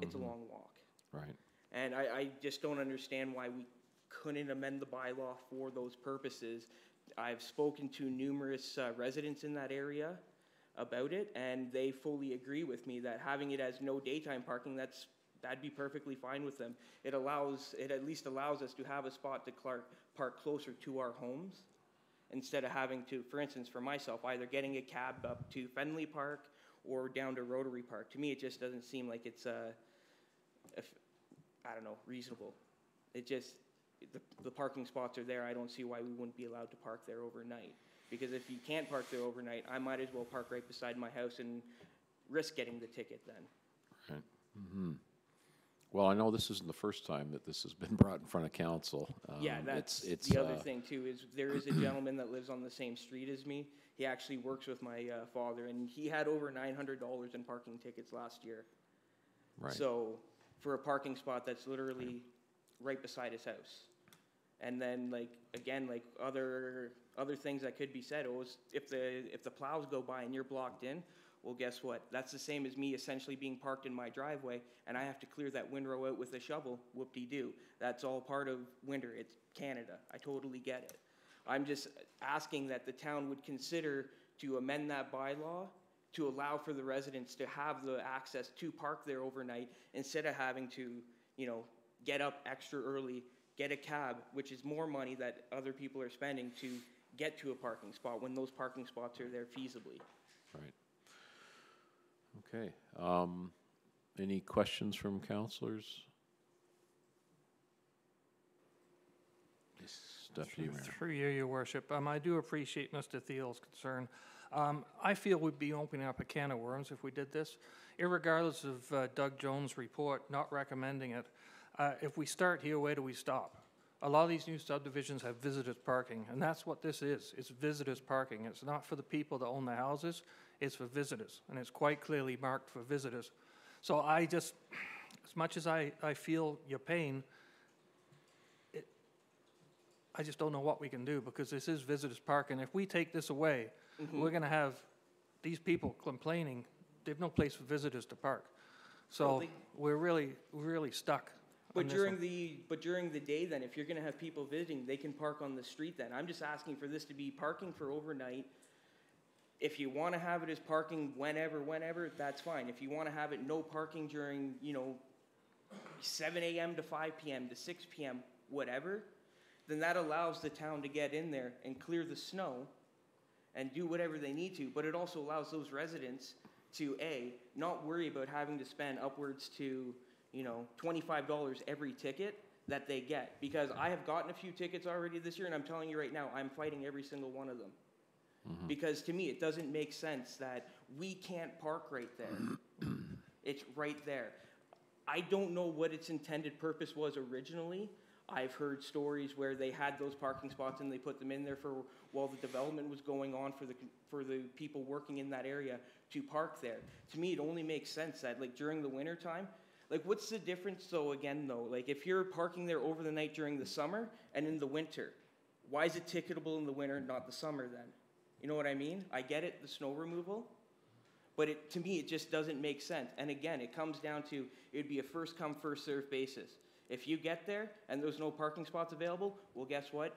it's a long walk. Right. And I just don't understand why we couldn't amend the bylaw for those purposes. I've spoken to numerous residents in that area about it, and they fully agree with me that having it as no daytime parking, that'd be perfectly fine with them. It at least allows us to have a spot to park closer to our homes, instead of having to, for instance, for myself, either getting a cab up to Fenley Park or down to Rotary Park. To me, it just doesn't seem like it's, reasonable. It just, the parking spots are there. I don't see why we wouldn't be allowed to park there overnight. Because if you can't park there overnight, I might as well park right beside my house and risk getting the ticket then. Right. Mm-hmm. Well, I know this isn't the first time that this has been brought in front of council. Yeah, that's the other thing too, is there is a gentleman that lives on the same street as me. He actually works with my father, and he had over $900 in parking tickets last year. Right. So for a parking spot that's literally right beside his house. And then, other things that could be said was if the plows go by and you're blocked in, well, guess what? That's the same as me essentially being parked in my driveway, and I have to clear that windrow out with a shovel. Whoop-de-doo. That's all part of winter. It's Canada. I totally get it. I'm just asking that the town would consider to amend that bylaw to allow for the residents to have the access to park there overnight, instead of having to, get up extra early, get a cab, which is more money that other people are spending to get to a parking spot when those parking spots are there feasibly. Right. Okay. Any questions from councilors? Yes, Deputy Mayor. Through you, Your Worship. I do appreciate Mr. Thiel's concern. I feel we'd be opening up a can of worms if we did this. Irregardless of Doug Jones' report not recommending it, if we start here, where do we stop? A lot of these new subdivisions have visitors parking, and that's what this is. It's visitors parking. It's not for the people that own the houses. It's for visitors, and it's quite clearly marked for visitors. So I just, as much as I feel your pain, I just don't know what we can do, because this is visitors parking. If we take this away, we're going to have these people complaining. They have no place for visitors to park. So we're really stuck. But during the day, then, if you're going to have people visiting, they can park on the street. Then I'm just asking for this to be parking for overnight. If you want to have it as parking whenever, that's fine. If you want to have it no parking during 7 a.m. to 5 p.m. to 6 p.m. whatever, then that allows the town to get in there and clear the snow and do whatever they need to. But it also allows those residents to not worry about having to spend upwards to $25 every ticket that they get. Because I have gotten a few tickets already this year, and I'm telling you right now, I'm fighting every single one of them. Mm-hmm. Because to me, it doesn't make sense that we can't park right there. It's right there. I don't know what its intended purpose was originally. I've heard stories where they had those parking spots and they put them in there while the development was going on for the people working in that area to park there. To me, it only makes sense that during the winter time, Like, what's the difference, though, again, though? Like, if you're parking there over the night during the summer and in the winter, why is it ticketable in the winter, not the summer, then? You know what I mean? I get it, the snow removal, but to me, it just doesn't make sense. And again, it comes down to, it would be a first-come, first-served basis. If you get there and there's no parking spots available, well, guess what?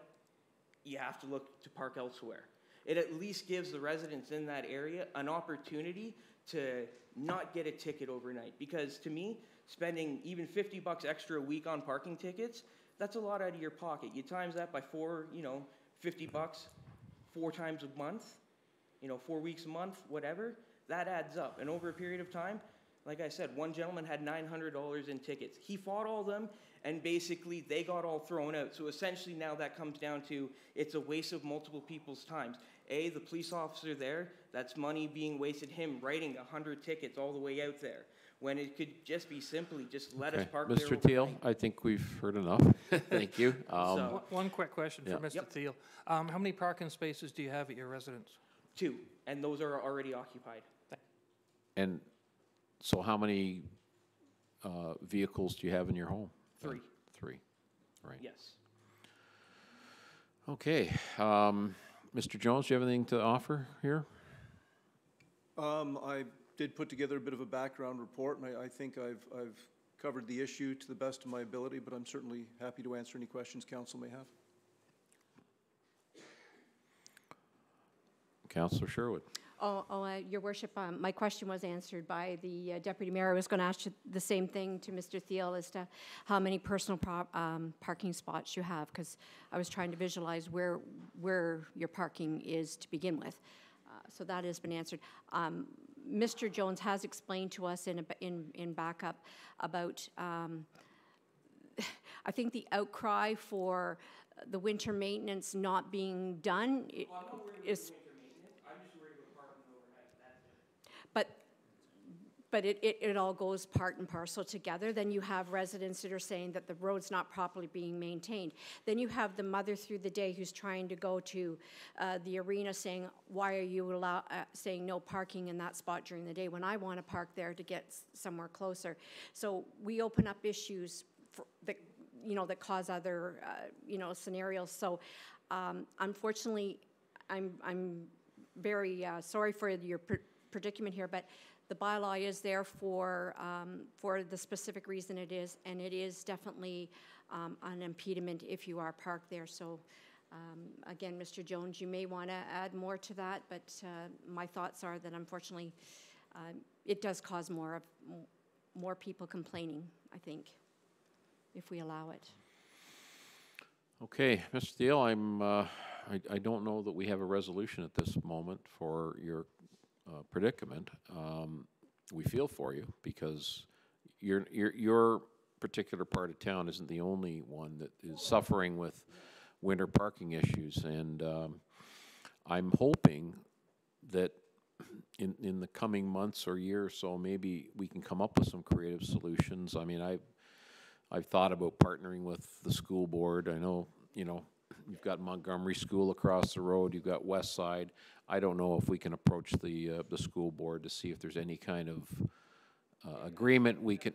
You have to look to park elsewhere. It at least gives the residents in that area an opportunity to not get a ticket overnight. Because to me, spending even $50 extra a week on parking tickets, that's a lot out of your pocket. You times that by 4, $50, 4 times a month, 4 weeks a month, whatever, that adds up. And over a period of time, like I said, one gentleman had $900 in tickets. He fought all of them, and basically they got all thrown out. So essentially now that comes down to, it's a waste of multiple people's times. The police officer there, that's money being wasted, him writing 100 tickets all the way out there, when it could just be simply, just let us park there Mr. Thiel, overnight. I think we've heard enough. Thank you. One quick question for Mr. Thiel. How many parking spaces do you have at your residence? 2, and those are already occupied. And so how many vehicles do you have in your home? 3. 3, right. Yes. Okay. Mr. Jones, do you have anything to offer here? I did put together a bit of a background report, and I think I've covered the issue to the best of my ability, but I'm certainly happy to answer any questions council may have. Councillor Sherwood. Your worship, my question was answered by the deputy mayor. I was going to ask you the same thing to Mr. Thiel as to how many personal parking spots you have, because I was trying to visualize where your parking is to begin with. So that has been answered. Mr. Jones has explained to us in backup about, I think, the outcry for the winter maintenance not being done is. But it all goes part and parcel together. Then you have residents that are saying that the road's not properly being maintained. Then you have the mother through the day who's trying to go to the arena saying, why are you saying no parking in that spot during the day when I want to park there to get somewhere closer? So we open up issues that cause other scenarios. So unfortunately, I'm very sorry for your predicament here, but the bylaw is there for the specific reason it is, and it is definitely an impediment if you are parked there. So again, Mr. Jones, you may want to add more to that, but my thoughts are that unfortunately it does cause more people complaining, I think, if we allow it. Okay, Mr. Thiel, I don't know that we have a resolution at this moment for your predicament. We feel for you because your particular part of town isn't the only one that is suffering with winter parking issues, and I'm hoping that in the coming months or year or so, maybe we can come up with some creative solutions. I mean, I've thought about partnering with the school board. I know, you've got Montgomery School across the road, you've got West Side. I don't know if we can approach the school board to see if there's any kind of agreement we can.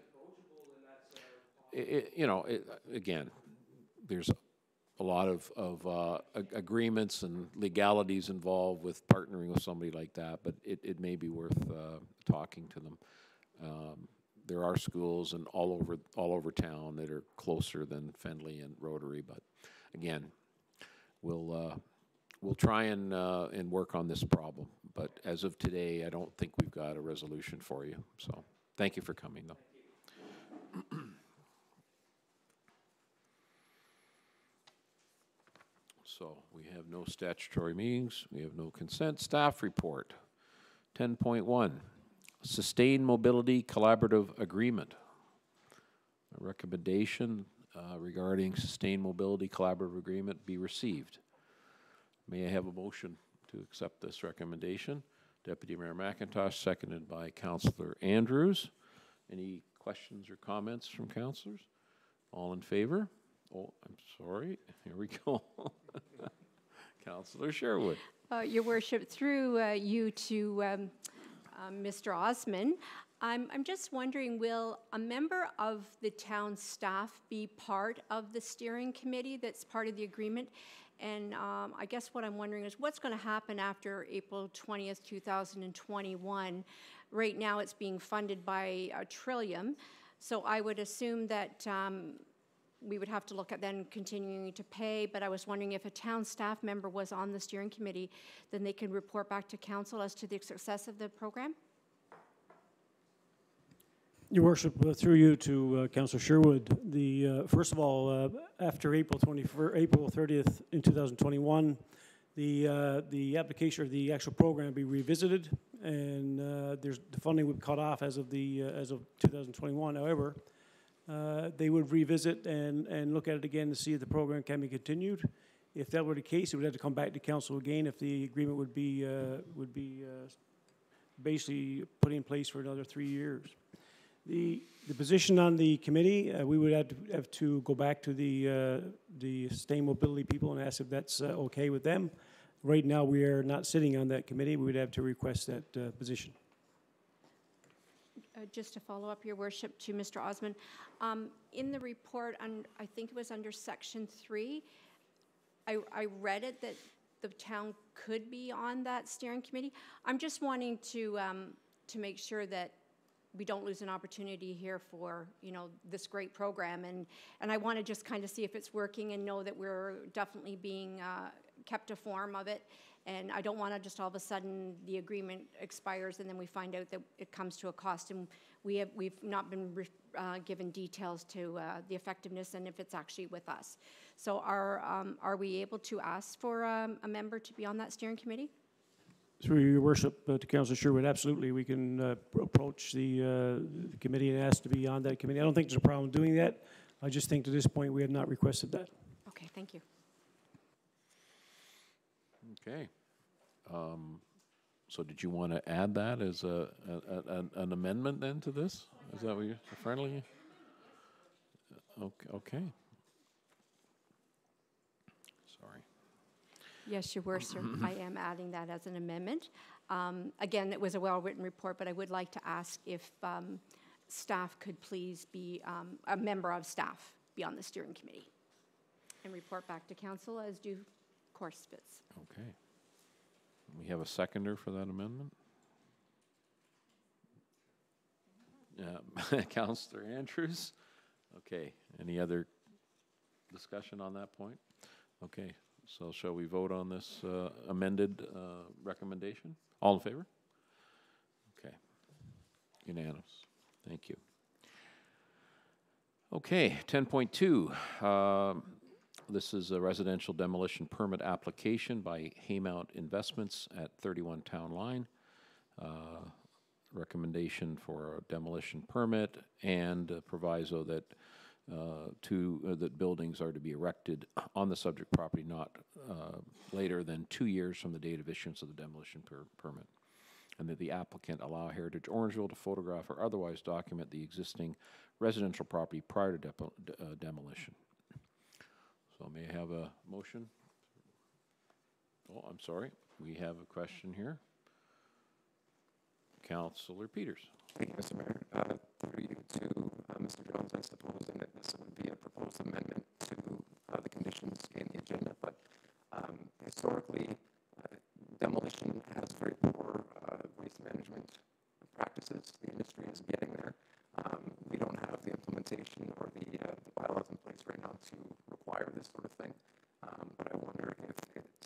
Again, there's a lot of agreements and legalities involved with partnering with somebody like that, but it may be worth talking to them. There are schools and all over town that are closer than Findlay and Rotary, but again, we'll try and work on this problem. But as of today, I don't think we've got a resolution for you. So thank you for coming, though. So we have no statutory meetings. We have no consent. Staff report. 10.1. Sustained Mobility Collaborative Agreement. A recommendation regarding Sustained Mobility Collaborative Agreement be received. May I have a motion to accept this recommendation? Deputy Mayor McIntosh, seconded by Councillor Andrews. Any questions or comments from councillors? All in favor? Oh, I'm sorry. Here we go. Councillor Sherwood. Your Worship, through you to Mr. Osman, I'm just wondering, will a member of the town staff be part of the steering committee that's part of the agreement? And I guess what I'm wondering is what's going to happen after April 20th, 2021? Right now it's being funded by Trillium, so I would assume that we would have to look at then continuing to pay, but I was wondering if a town staff member was on the steering committee, then they can report back to council as to the success of the program? Your Worship, through you to Councillor Sherwood, first of all, after April 30th in 2021, the application or the actual program will be revisited, and the funding would be cut off as of 2021. However, they would revisit and look at it again to see if the program can be continued. If that were the case, it would have to come back to council again if the agreement would be basically put in place for another 3 years. The position on the committee, we would have to go back to the Sustained Mobility people and ask if that's okay with them. Right now, we are not sitting on that committee. We would have to request that position. Just to follow up, Your Worship, to Mr. Osmond, in the report, I think it was under Section 3, I read it that the town could be on that steering committee. I'm just wanting to make sure that we don't lose an opportunity here for, you know, this great program, and I want to just kind of see if it's working and know that we're definitely being kept informed of it. And I don't want to just all of a sudden the agreement expires and then we find out that it comes to a cost, and we've not been given details to the effectiveness and if it's actually with us. So are we able to ask for a member to be on that steering committee? Through Your Worship, to Councillor Sherwood, absolutely. We can approach the committee and ask to be on that committee. I don't think there's a problem doing that. I just think to this point we have not requested that. Okay, thank you. Okay. So did you want to add that as an amendment then to this? Is that what you're friendly? Okay. Sorry. Yes, Your Worship, I am adding that as an amendment. Again, it was a well-written report, but I would like to ask if staff could please be, a member of staff be on the steering committee and report back to council as due course fits. Okay. We have a seconder for that amendment? Councillor Andrews? Okay. Any other discussion on that point? Okay. So shall we vote on this amended recommendation? All in favor? Okay. Unanimous. Thank you. Okay, 10.2. This is a residential demolition permit application by Haymount Investments at 31 Town Line. Recommendation for a demolition permit and a proviso that that buildings are to be erected on the subject property not later than 2 years from the date of issuance of the demolition permit, and that the applicant allow Heritage Orangeville to photograph or otherwise document the existing residential property prior to demolition. So may I have a motion? Oh, I'm sorry. We have a question here. Councillor Peters. Thank you, Mr. Mayor. Through you to Mr. Jones, I suppose, and that this would be a proposed amendment to the conditions in the agenda, but historically, demolition has very poor waste management practices. The industry is getting there. We don't have the implementation or the bylaws in place right now to require this sort of thing. But I wonder if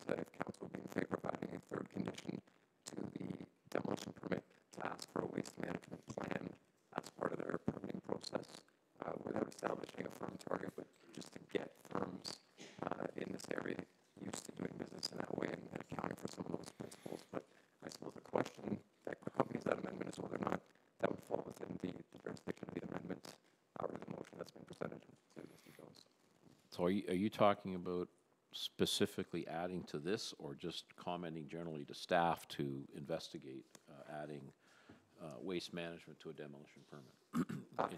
council would be in favor of adding a third condition to the demolition permit to ask for a waste management plan as part of their permitting process, without establishing a firm target, but just to get firms in this area used to doing business in that way and accounting for some of those principles. But I suppose the question that accompanies that amendment is whether or not that would fall within the jurisdiction of the amendment or the motion that's been presented to Mr. Jones. So are you talking about specifically adding to this, or just commenting generally to staff to investigate adding waste management to a demolition permit?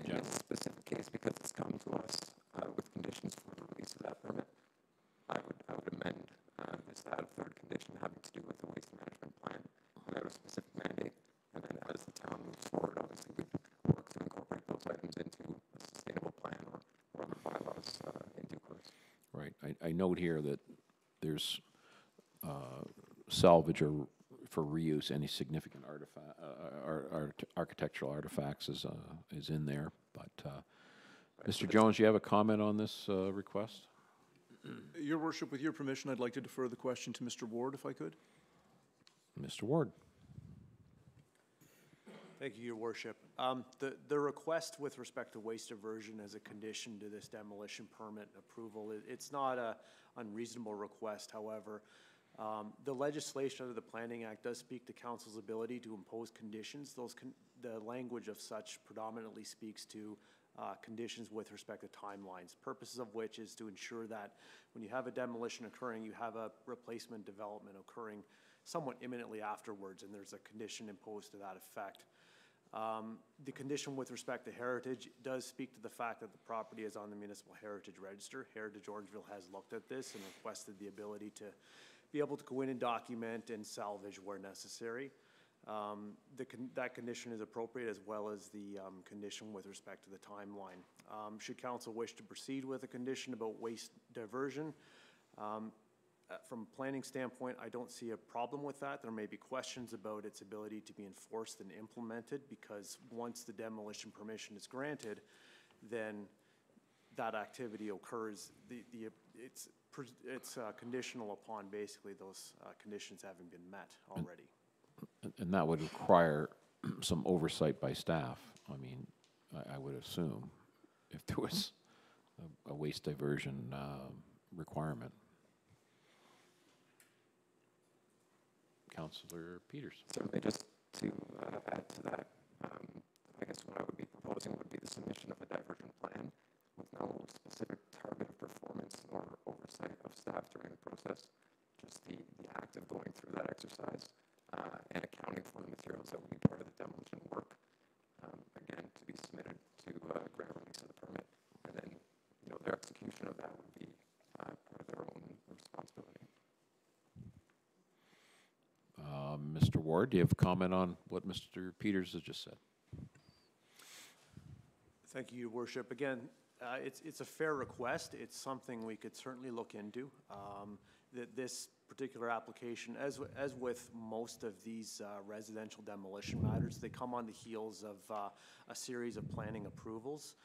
In this specific case, because it's come to us with conditions for the release of that permit, I would amend this to add a third condition having to do with the waste management plan without a specific mandate. And then as the town moves forward, obviously we'd us in due course. Right. I note here that there's salvage or for reuse, any significant architectural artifacts is in there. But Mr. Jones, you have a comment on this request? Your worship, with your permission, I'd like to defer the question to Mr. Ward, if I could. Mr. Ward. Thank you, Your Worship. The request with respect to waste diversion as a condition to this demolition permit approval, it's not a unreasonable request. However, the legislation under the Planning Act does speak to council's ability to impose conditions. The language of such predominantly speaks to conditions with respect to timelines, purposes of which is to ensure that when you have a demolition occurring, you have a replacement development occurring somewhat imminently afterwards, and there's a condition imposed to that effect. The condition with respect to heritage does speak to the fact that the property is on the Municipal Heritage Register. Heritage Orangeville has looked at this and requested the ability to be able to go in and document and salvage where necessary. That condition is appropriate, as well as the condition with respect to the timeline. Should council wish to proceed with a condition about waste diversion, from a planning standpoint, I don't see a problem with that. There may be questions about its ability to be enforced and implemented, because once the demolition permission is granted, then that activity occurs. It's conditional upon basically those conditions having been met already. And that would require some oversight by staff. I mean, I would assume if there was a waste diversion requirement. Councillor Peters. Certainly, just to add to that, I guess what I would be proposing would be the submission of a diversion plan with no specific target of performance or oversight of staff during the process, just the act of going through that exercise and accounting for the materials that would be part of the demolition work, again, to be submitted to grant release of the permit, and then their execution of that would be part of their own responsibility. Mr. Ward, do you have a comment on what Mr. Peters has just said? Thank you, Your Worship. Again, it's a fair request. It's something we could certainly look into. This particular application, as with most of these residential demolition matters, they come on the heels of a series of planning approvals.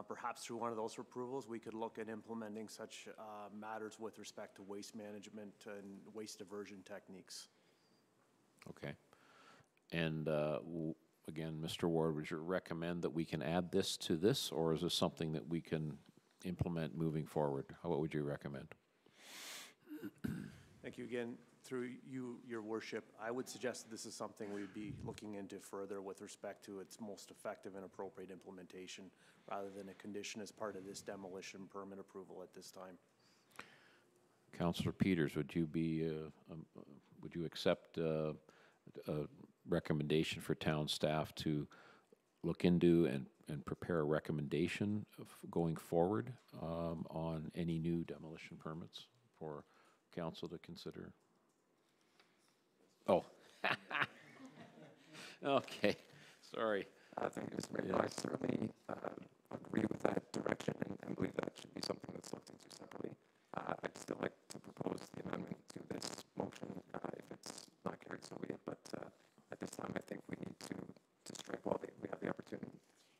Perhaps through one of those approvals, we could look at implementing such matters with respect to waste management and waste diversion techniques. Okay. And again, Mr. Ward, would you recommend that we can add this to this, or is this something that we can implement moving forward? What would you recommend? Thank you again. Through you, Your Worship, I would suggest that this is something we'd be looking into further with respect to its most effective and appropriate implementation, rather than a condition as part of this demolition permit approval at this time. Councillor Peters, would you be would you accept a recommendation for town staff to look into and prepare a recommendation of going forward on any new demolition permits for council to consider? Oh. Okay, sorry. Thank you, Mr. Mayor. I certainly agree with that direction and believe that should be something that's looked into separately. I'd still like to propose the amendment to this motion. If it's not carried, so be it. But at this time, I think we need to strike while we have the opportunity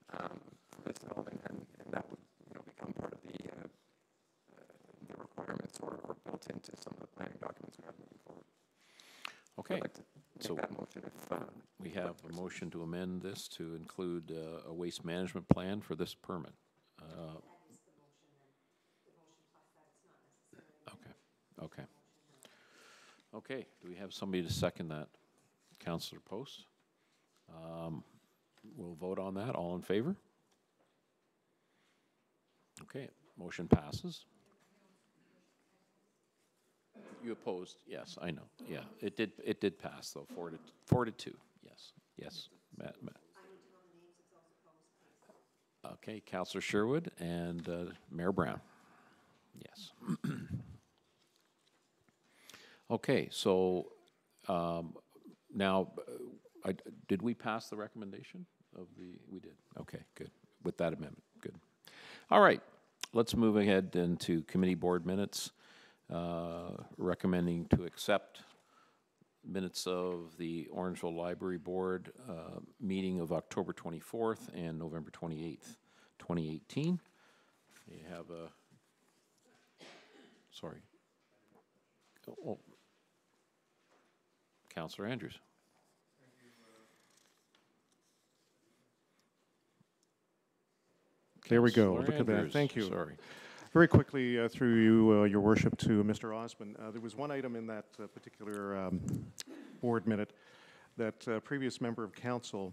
for this development, and that would become part of the requirements or built into some of the planning documents we have moving forward. Okay. I'd like to make so that motion if we have a motion to amend this to include a waste management plan for this permit. Okay. Okay. Do we have somebody to second that? Councillor Post. We'll vote on that. All in favor? Okay. Motion passes. You opposed? Yes, I know. Yeah, it did pass though. 4-2. Yes. Yes. Matt. Okay. Councillor Sherwood and Mayor Brown. Yes. Okay, so now, did we pass the recommendation of the, we did, okay, good, with that amendment, good. All right, let's move ahead into committee board minutes. Recommending to accept minutes of the Orangeville Library Board meeting of October 24th and November 28th, 2018. You have a, sorry. Oh, Councillor Andrews. There we go. Look at that. Thank you. Sorry. Very quickly, through you, Your Worship, to Mr. Osmond. There was one item in that particular board minute that a previous member of council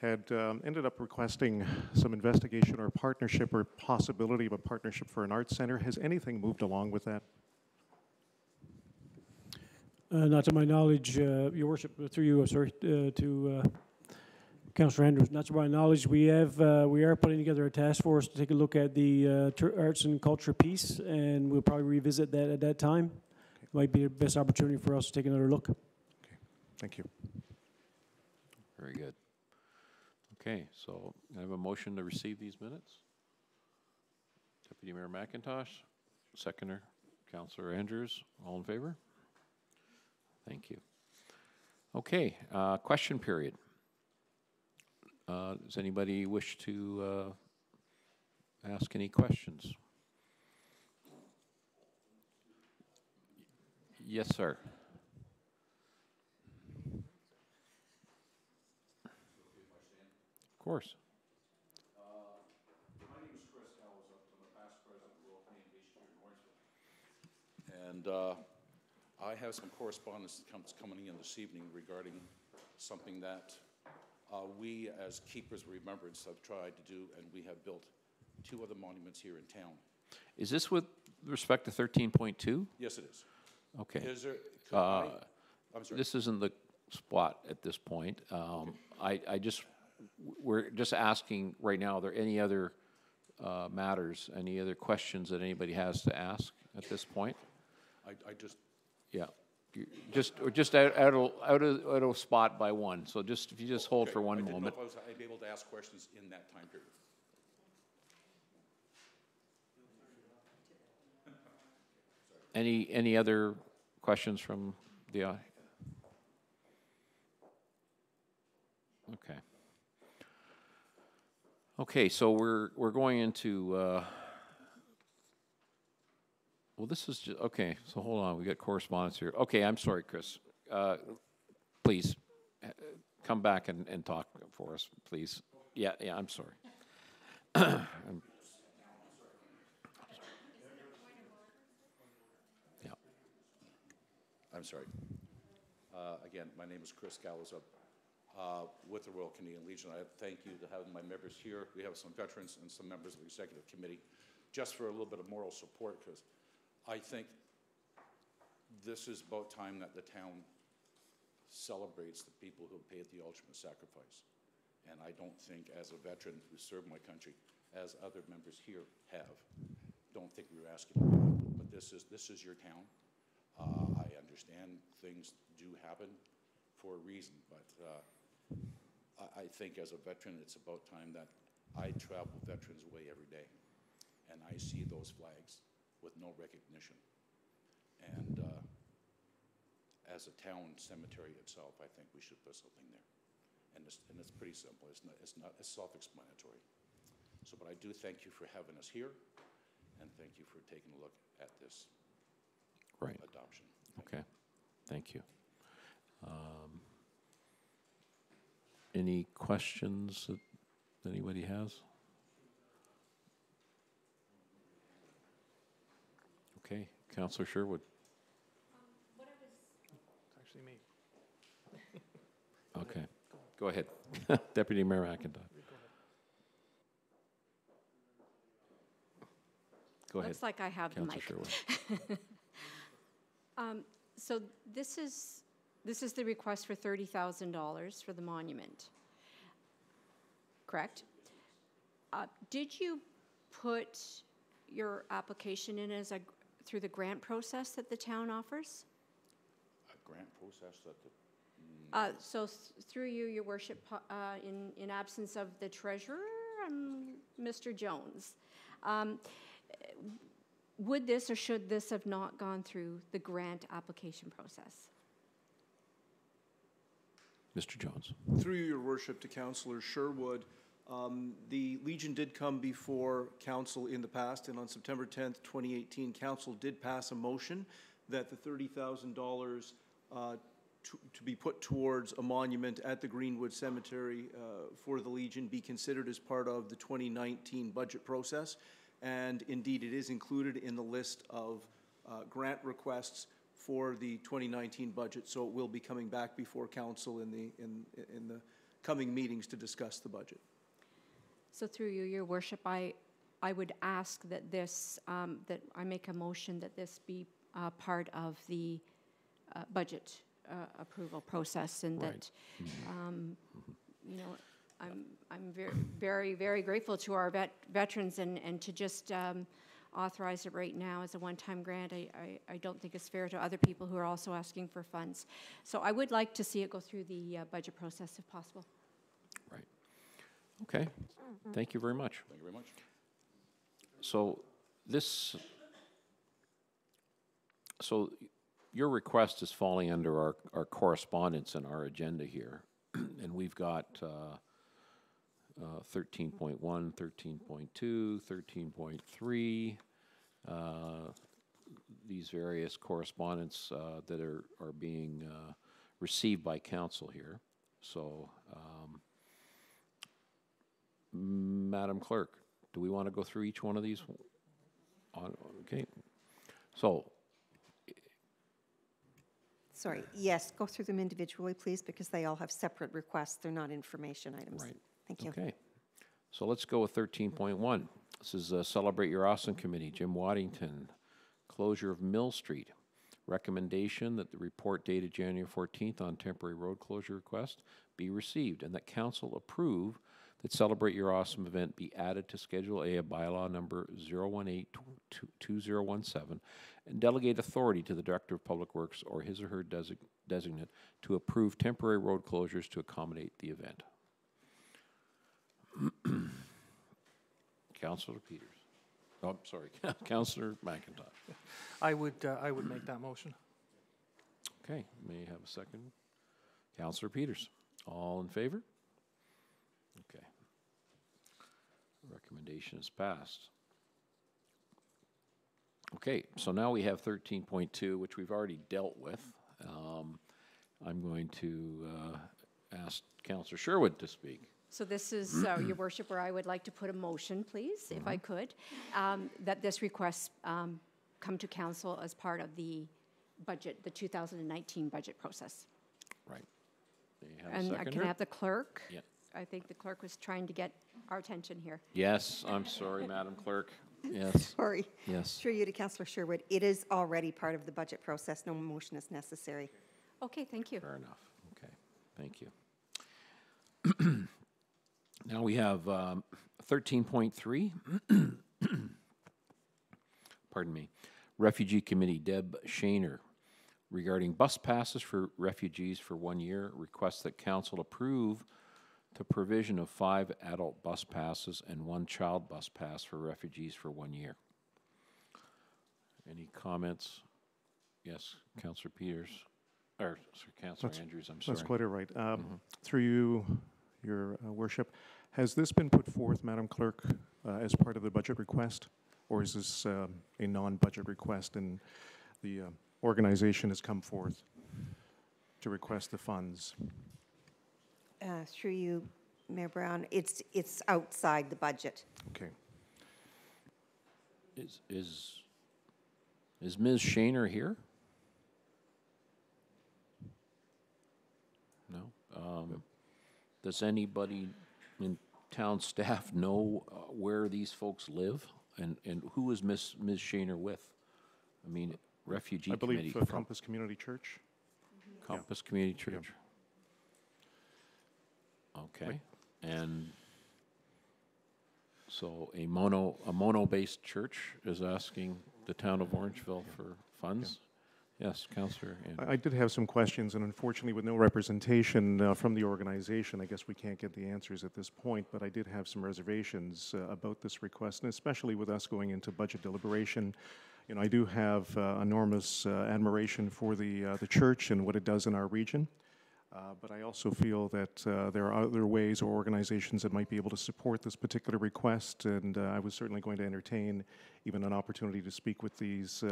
had ended up requesting some investigation or partnership or possibility of a partnership for an arts center. Has anything moved along with that? Not to my knowledge, Your Worship, through you, sorry, to Councillor Andrews. Not to my knowledge, we are putting together a task force to take a look at the arts and culture piece, and we'll probably revisit that at that time. Okay. Might be the best opportunity for us to take another look. Okay, thank you. Very good. Okay, so I have a motion to receive these minutes. Deputy Mayor McIntosh, seconder, Councillor Andrews, all in favor? Thank you. Okay, question period. Does anybody wish to ask any questions? Yes, sir. Of course. My name is Chris Callis. I'm the past president of the Royal Canadian Legion here in Orangeville. And I have some correspondence that's coming in this evening regarding something that we, as keepers of remembrance, have tried to do, and we have built 2 other monuments here in town. Is this with respect to 13.2? Yes, it is. Okay. Is there, I'm sorry. This isn't the spot at this point. We're just asking right now, are there any other matters, any other questions that anybody has to ask at this point? I just... Yeah. Just out of spot by one. So just if you just hold for one moment. I didn't know if I'd be able to ask questions in that time period. Any other questions from the audience? Okay. Okay, so we're going into. Well, this is just, okay, so hold on, we got correspondence here. Okay, I'm sorry, Chris. Please, come back and talk for us, please. Yeah, I'm sorry. Yeah. I'm sorry. Again, my name is Chris Gallows with the Royal Canadian Legion. I thank you to have my members here. We have some veterans and some members of the executive committee just for a little bit of moral support, because I think this is about time that the town celebrates the people who paid the ultimate sacrifice. And I don't think, as a veteran who served my country, as other members here have, don't think we were asking for that. But this is your town. I understand things do happen for a reason, but I think as a veteran, it's about time that I travel Veterans Way every day, and I see those flags with no recognition. And as a town cemetery itself, I think we should put something there. And it's pretty simple. It's self-explanatory. So, but I do thank you for having us here, and thank you for taking a look at this adoption. Okay, thank you. Any questions that anybody has? Okay, Councillor Sherwood. It's actually me. Okay, go ahead. Deputy Mayor McIntosh. Go ahead. Looks like I have the mic. So this is the request for $30,000 for the monument, correct? Did you put your application in as through the grant process that the town offers? A grant process that the... So through you, Your Worship, in absence of the treasurer, Mr. Jones, would this or should this have not gone through the grant application process? Mr. Jones. Through your worship to Councillor Sherwood, the Legion did come before Council in the past, and on September 10th, 2018, Council did pass a motion that the $30,000 to be put towards a monument at the Greenwood Cemetery for the Legion be considered as part of the 2019 budget process. And indeed, it is included in the list of grant requests for the 2019 budget. So it will be coming back before Council in the coming meetings to discuss the budget. So through you, Your Worship, I would ask that this, that I make a motion that this be part of the budget approval process, and right. that, you know, I'm very, very grateful to our veterans, and to just authorize it right now as a one-time grant, I don't think it's fair to other people who are also asking for funds. So I would like to see it go through the budget process if possible. Right. Okay. Thank you very much. Thank you very much. So your request is falling under our correspondence and our agenda here. And we've got 13.1, 13.2, 13.3, these various correspondence that are being received by council here. So, Madam Clerk, do we want to go through each one of these? Okay. So, Sorry, yes, go through them individually, please, because they all have separate requests. They're not information items. right. Thank you. Okay. So let's go with 13.1. This is Celebrate Your Awesome Committee, Jim Waddington, closure of Mill Street. Recommendation that the report dated January 14th on temporary road closure request be received, and that council approve that Celebrate Your Awesome event be added to Schedule A of bylaw number 018-2017, and delegate authority to the Director of Public Works or his or her designate to approve temporary road closures to accommodate the event. Councillor Peters. Oh, I'm sorry, Councillor McIntosh. I would make that motion. Okay, may I have a second? Councillor Peters. All in favor? Okay. Recommendation is passed. Okay, so now we have 13.2, which we've already dealt with. I'm going to ask Councillor Sherwood to speak. So this is, Your Worship, where I would like to put a motion, please, if I could, that this request come to council as part of the budget, the 2019 budget process. Right. And can I have the clerk? Yeah. I think the clerk was trying to get our attention here. Yes, I'm sorry, Madam Clerk. Yes. Sorry. Yes. Through you to Councillor Sherwood. It is already part of the budget process. No motion is necessary. Okay, thank you. Fair enough. Okay, thank you. Now we have 13.3. Pardon me. Refugee Committee, Deb Shaner, regarding bus passes for refugees for 1 year, requests that council approve the provision of 5 adult bus passes and 1 child bus pass for refugees for 1 year. Any comments? Yes, Councillor Peters, or Councillor Andrews, I'm sorry. That's quite all right. Through you, Your Worship, has this been put forth, Madam Clerk, as part of the budget request? Or is this a non-budget request and the organization has come forth to request the funds? Through you, Mayor Brown, it's outside the budget. Okay. Is Ms. Shaner here? No? Does anybody in town staff know where these folks live? And who is Ms. Shaner with? I mean, refugee committee. I believe Compass Community Church. Compass Community Church. Okay. And so a mono-based church is asking the town of Orangeville for funds. Yes, Councillor. I did have some questions, and unfortunately, with no representation from the organization, I guess we can't get the answers at this point, but I did have some reservations about this request, and especially with us going into budget deliberation. You know, I do have enormous admiration for the church and what it does in our region. But I also feel that there are other ways or organizations that might be able to support this particular request, and I was certainly going to entertain even an opportunity to speak with this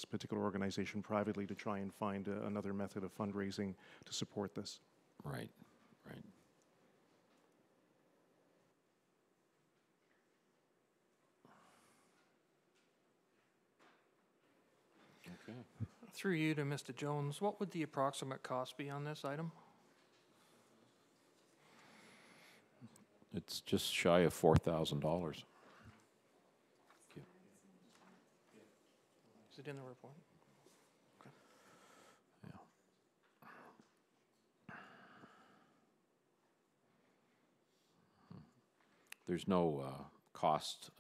particular organization privately to try and find another method of fundraising to support this. Right, right. Okay. Through you to Mr. Jones, what would the approximate cost be on this item? It's just shy of $4,000. Is it in the report? Okay. Yeah. There's no cost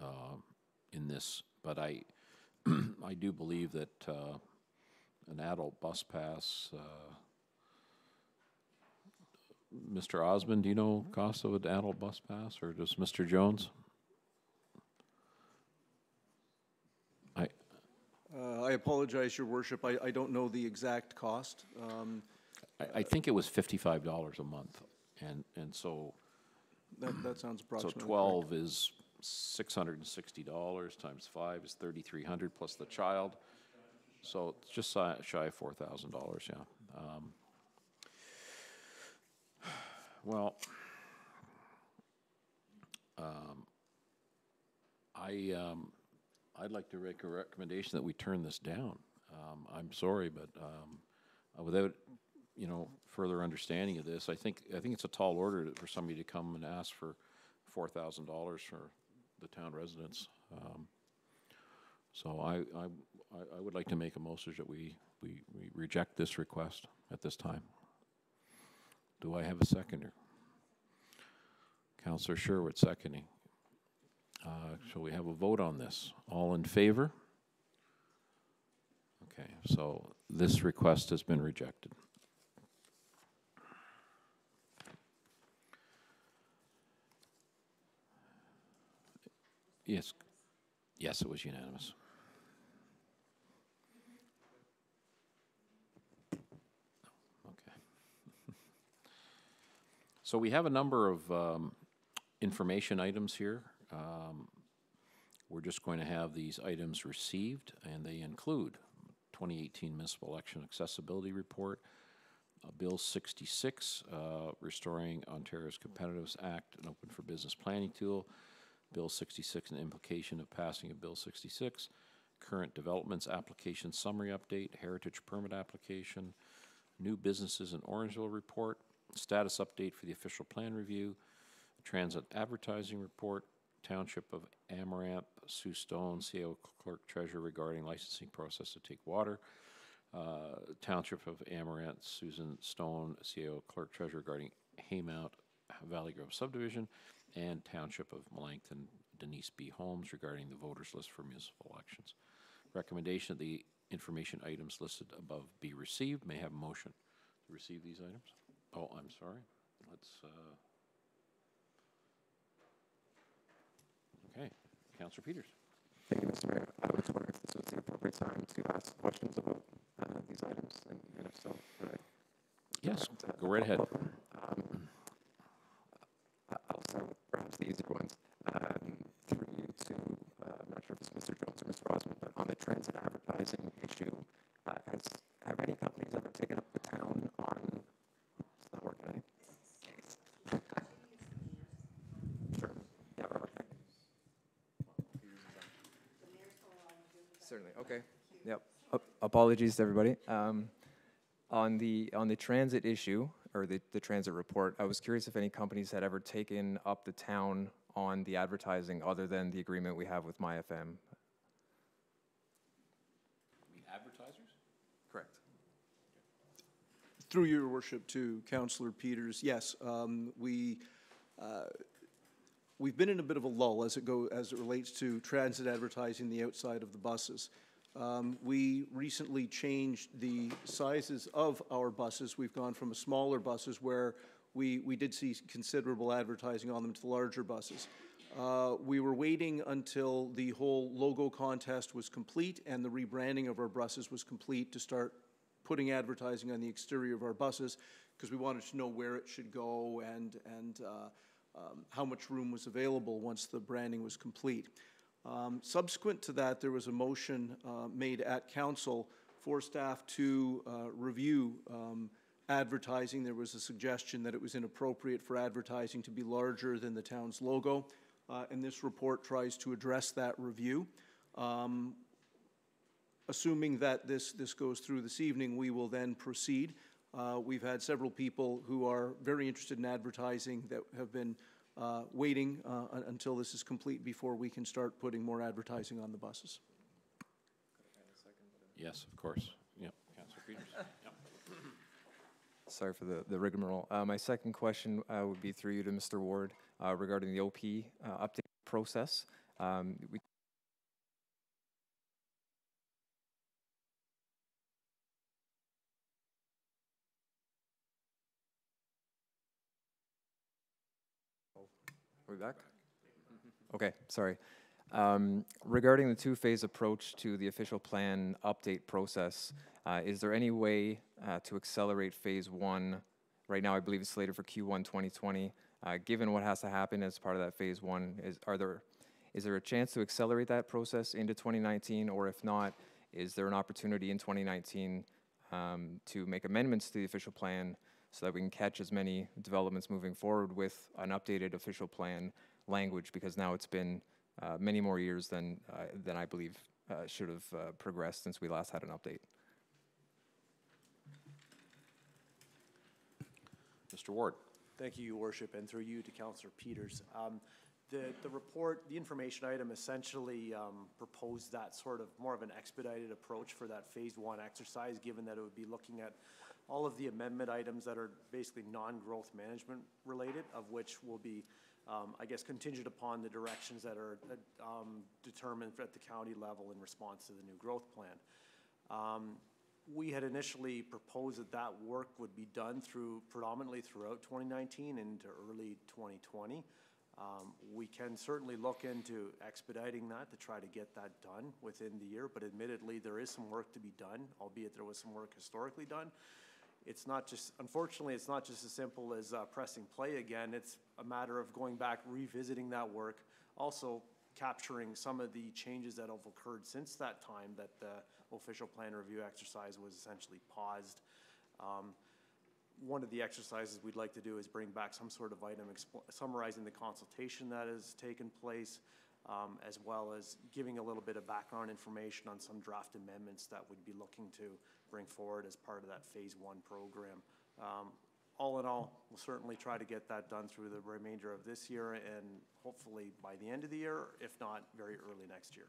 in this, but I I do believe that an adult bus pass. Mr. Osmond, do you know cost of an adult bus pass, or does Mr. Jones? I apologize, Your Worship. I don't know the exact cost. I think it was $55 a month, and so that sounds approximately. So 12 correct. Is $660 times 5 is $3,300 plus the child. So it's just shy of $4,000. Yeah. Well, I'd like to make a recommendation that we turn this down. I'm sorry, but without further understanding of this, I think it's a tall order for somebody to come and ask for $4,000 for the town residents. So I would like to make a motion that we reject this request at this time. Do I have a seconder? Councillor Sherwood seconding. Shall we have a vote on this? All in favor? Okay, so this request has been rejected. Yes, yes, it was unanimous. So we have a number of information items here. We're just going to have these items received, and they include 2018 Municipal Election Accessibility Report, Bill 66, Restoring Ontario's Competitiveness Act, an open for business planning tool, Bill 66, an implication of passing of Bill 66, current developments application summary update, heritage permit application, new businesses in Orangeville report, status update for the official plan review, transit advertising report, Township of Amaranth, Sue Stone, CAO Clerk Treasurer regarding licensing process to take water, Township of Amaranth, Susan Stone, CAO Clerk Treasurer regarding Haymount Valley Grove subdivision, and Township of Melanchthon, Denise B. Holmes regarding the voters list for municipal elections. Recommendation that the information items listed above be received. May I have a motion to receive these items? Oh, I'm sorry. Let's, okay, Councillor Peters. Thank you, Mr. Mayor. I was wondering if this was the appropriate time to ask questions about these items, and if so, could I? Yes, go right ahead. I'll start with perhaps the easier ones. Through you to, I'm not sure if it's Mr. Jones or Mr. Osmond, but on the transit advertising issue, have any companies ever taken up the town on, it's not working, eh? Sure. Yeah, okay. Certainly, okay. Yep. Apologies to everybody. On the transit issue, or the transit report, I was curious if any companies had ever taken up the town on the advertising other than the agreement we have with MyFM. Advertisers? Correct. Through your worship to Councillor Peters, yes, we've been in a bit of a lull as it relates to transit advertising the outside of the buses. We recently changed the sizes of our buses. We've gone from smaller buses where we did see considerable advertising on them to larger buses. We were waiting until the whole logo contest was complete and the rebranding of our buses was complete to start putting advertising on the exterior of our buses, because we wanted to know where it should go and how much room was available once the branding was complete. Subsequent to that, there was a motion made at council for staff to review advertising. There was a suggestion that it was inappropriate for advertising to be larger than the town's logo, and this report tries to address that review. Assuming that this goes through this evening, we will then proceed. We've had several people who are very interested in advertising that have been waiting until this is complete before we can start putting more advertising on the buses. Yes, of course. Yeah, Councillor Peters. Yep. Sorry for the rigmarole. My second question would be through you to Mr. Ward regarding the OP update process. Are we back? Okay, sorry. Regarding the two-phase approach to the official plan update process, is there any way to accelerate phase one? Right now, I believe it's slated for Q1 2020. Given what has to happen as part of that phase one, is there a chance to accelerate that process into 2019? Or if not, is there an opportunity in 2019 to make amendments to the official plan so that we can catch as many developments moving forward with an updated official plan language, because now it's been many more years than I believe should have progressed since we last had an update. Mr. Ward. Thank you, Your Worship, and through you to Councillor Peters. The report, the information item essentially proposed that sort of more of an expedited approach for that phase one exercise, given that it would be looking at all of the amendment items that are basically non-growth management related, of which will be, I guess, contingent upon the directions that are determined at the county level in response to the new growth plan. We had initially proposed that work would be done predominantly throughout 2019 into early 2020. We can certainly look into expediting that to try to get that done within the year, but admittedly there is some work to be done, albeit there was some work historically done. It's not just, unfortunately, it's not just as simple as pressing play again. It's a matter of going back, revisiting that work, also capturing some of the changes that have occurred since that time that the official plan review exercise was essentially paused. One of the exercises we'd like to do is bring back some sort of item summarizing the consultation that has taken place, as well as giving a little bit of background information on some draft amendments that we'd be looking to bring forward as part of that phase one program. All in all, we'll certainly try to get that done through the remainder of this year and hopefully by the end of the year, if not very early next year.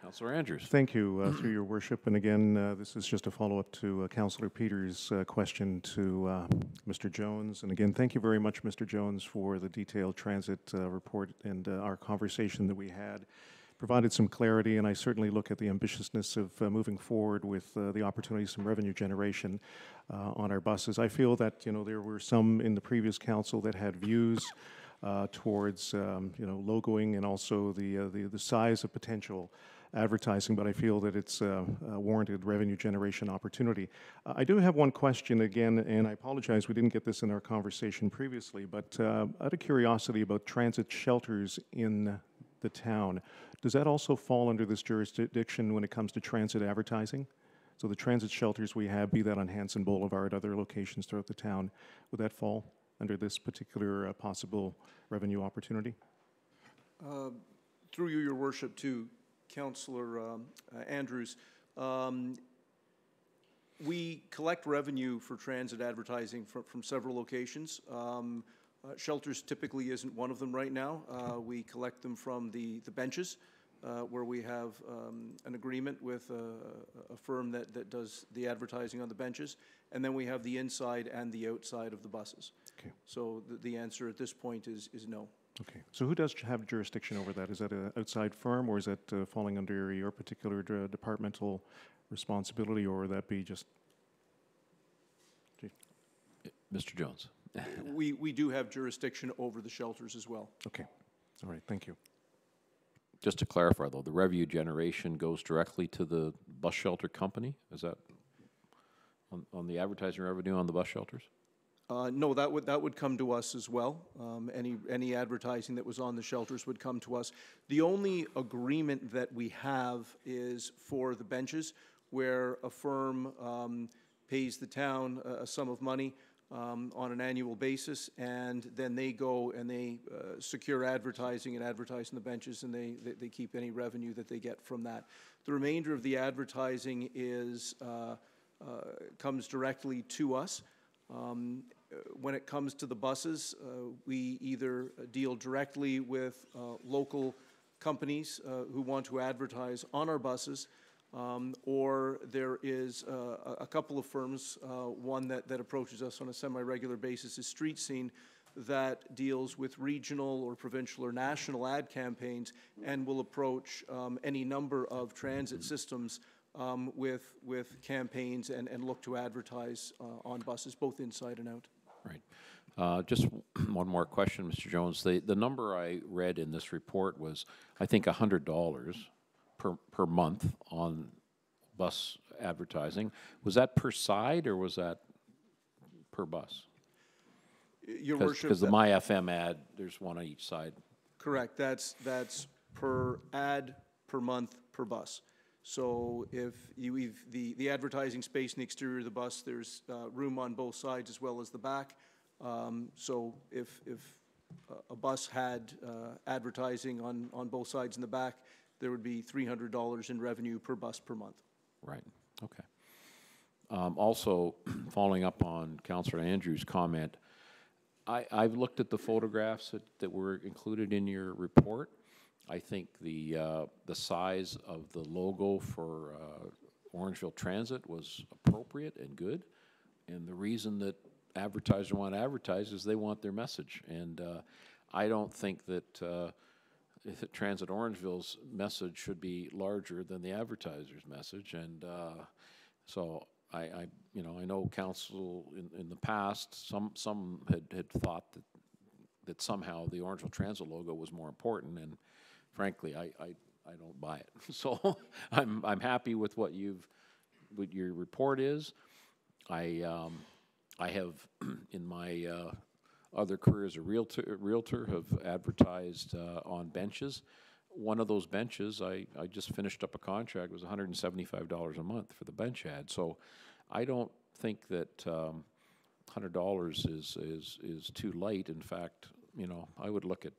Councillor Andrews. Thank you, through your worship. And again, this is just a follow-up to Councillor Peters' question to Mr. Jones. And again, thank you very much, Mr. Jones, for the detailed transit report and our conversation that we had. Provided some clarity, and I certainly look at the ambitiousness of moving forward with the opportunities, some revenue generation on our buses. I feel that, there were some in the previous council that had views towards, logoing and also the size of potential advertising, but I feel that it's a warranted revenue generation opportunity. I do have one question again, and I apologize we didn't get this in our conversation previously, but out of curiosity about transit shelters in the town, does that also fall under this jurisdiction when it comes to transit advertising? So the transit shelters we have, be that on Hanson Boulevard, other locations throughout the town, would that fall under this particular possible revenue opportunity? Through you, Your Worship, to Councillor Andrews, we collect revenue for transit advertising from several locations. Shelters typically isn't one of them right now. We collect them from the benches where we have an agreement with a firm that does the advertising on the benches, and then we have the inside and the outside of the buses. Okay. So the answer at this point is no. Okay. So who does have jurisdiction over that? Is that an outside firm, or is that falling under your particular departmental responsibility, or would that be just... Mr. Jones. We do have jurisdiction over the shelters as well. Okay. All right. Thank you. Just to clarify, though, the revenue generation goes directly to the bus shelter company? Is that on the advertising revenue on the bus shelters? No, that would come to us as well. Any advertising that was on the shelters would come to us. The only agreement that we have is for the benches, where a firm pays the town a sum of money on an annual basis, and then they go and they secure advertising and advertise on the benches, and they keep any revenue that they get from that. The remainder of the advertising comes directly to us. When it comes to the buses, we either deal directly with local companies who want to advertise on our buses, or there is a couple of firms, one that approaches us on a semi-regular basis is Street Scene, that deals with regional or provincial or national ad campaigns and will approach any number of transit systems with campaigns and look to advertise on buses, both inside and out. Right. Just one more question, Mr. Jones. The number I read in this report was, I think, $100 per month on bus advertising. Was that per side, or was that per bus? Your Worship, because the My FM ad, there's one on each side. Correct. That's per ad, per month, per bus. So if the advertising space in the exterior of the bus, there's room on both sides as well as the back. So if a bus had advertising on both sides in the back, there would be $300 in revenue per bus per month. Right. Okay. Also, following up on Councillor Andrews' comment, I've looked at the photographs that were included in your report. I think the size of the logo for Orangeville Transit was appropriate and good, and the reason that advertisers want to advertise is they want their message, and I don't think that Transit Orangeville's message should be larger than the advertiser's message, and so I know council in the past, some had thought that somehow the Orangeville Transit logo was more important, and frankly, I don't buy it. So I'm happy with what your report is. I have in my other career as a realtor have advertised on benches. One of those benches, I just finished up a contract. It was $175 a month for the bench ad. So I don't think that $100 is too light. In fact, I would look at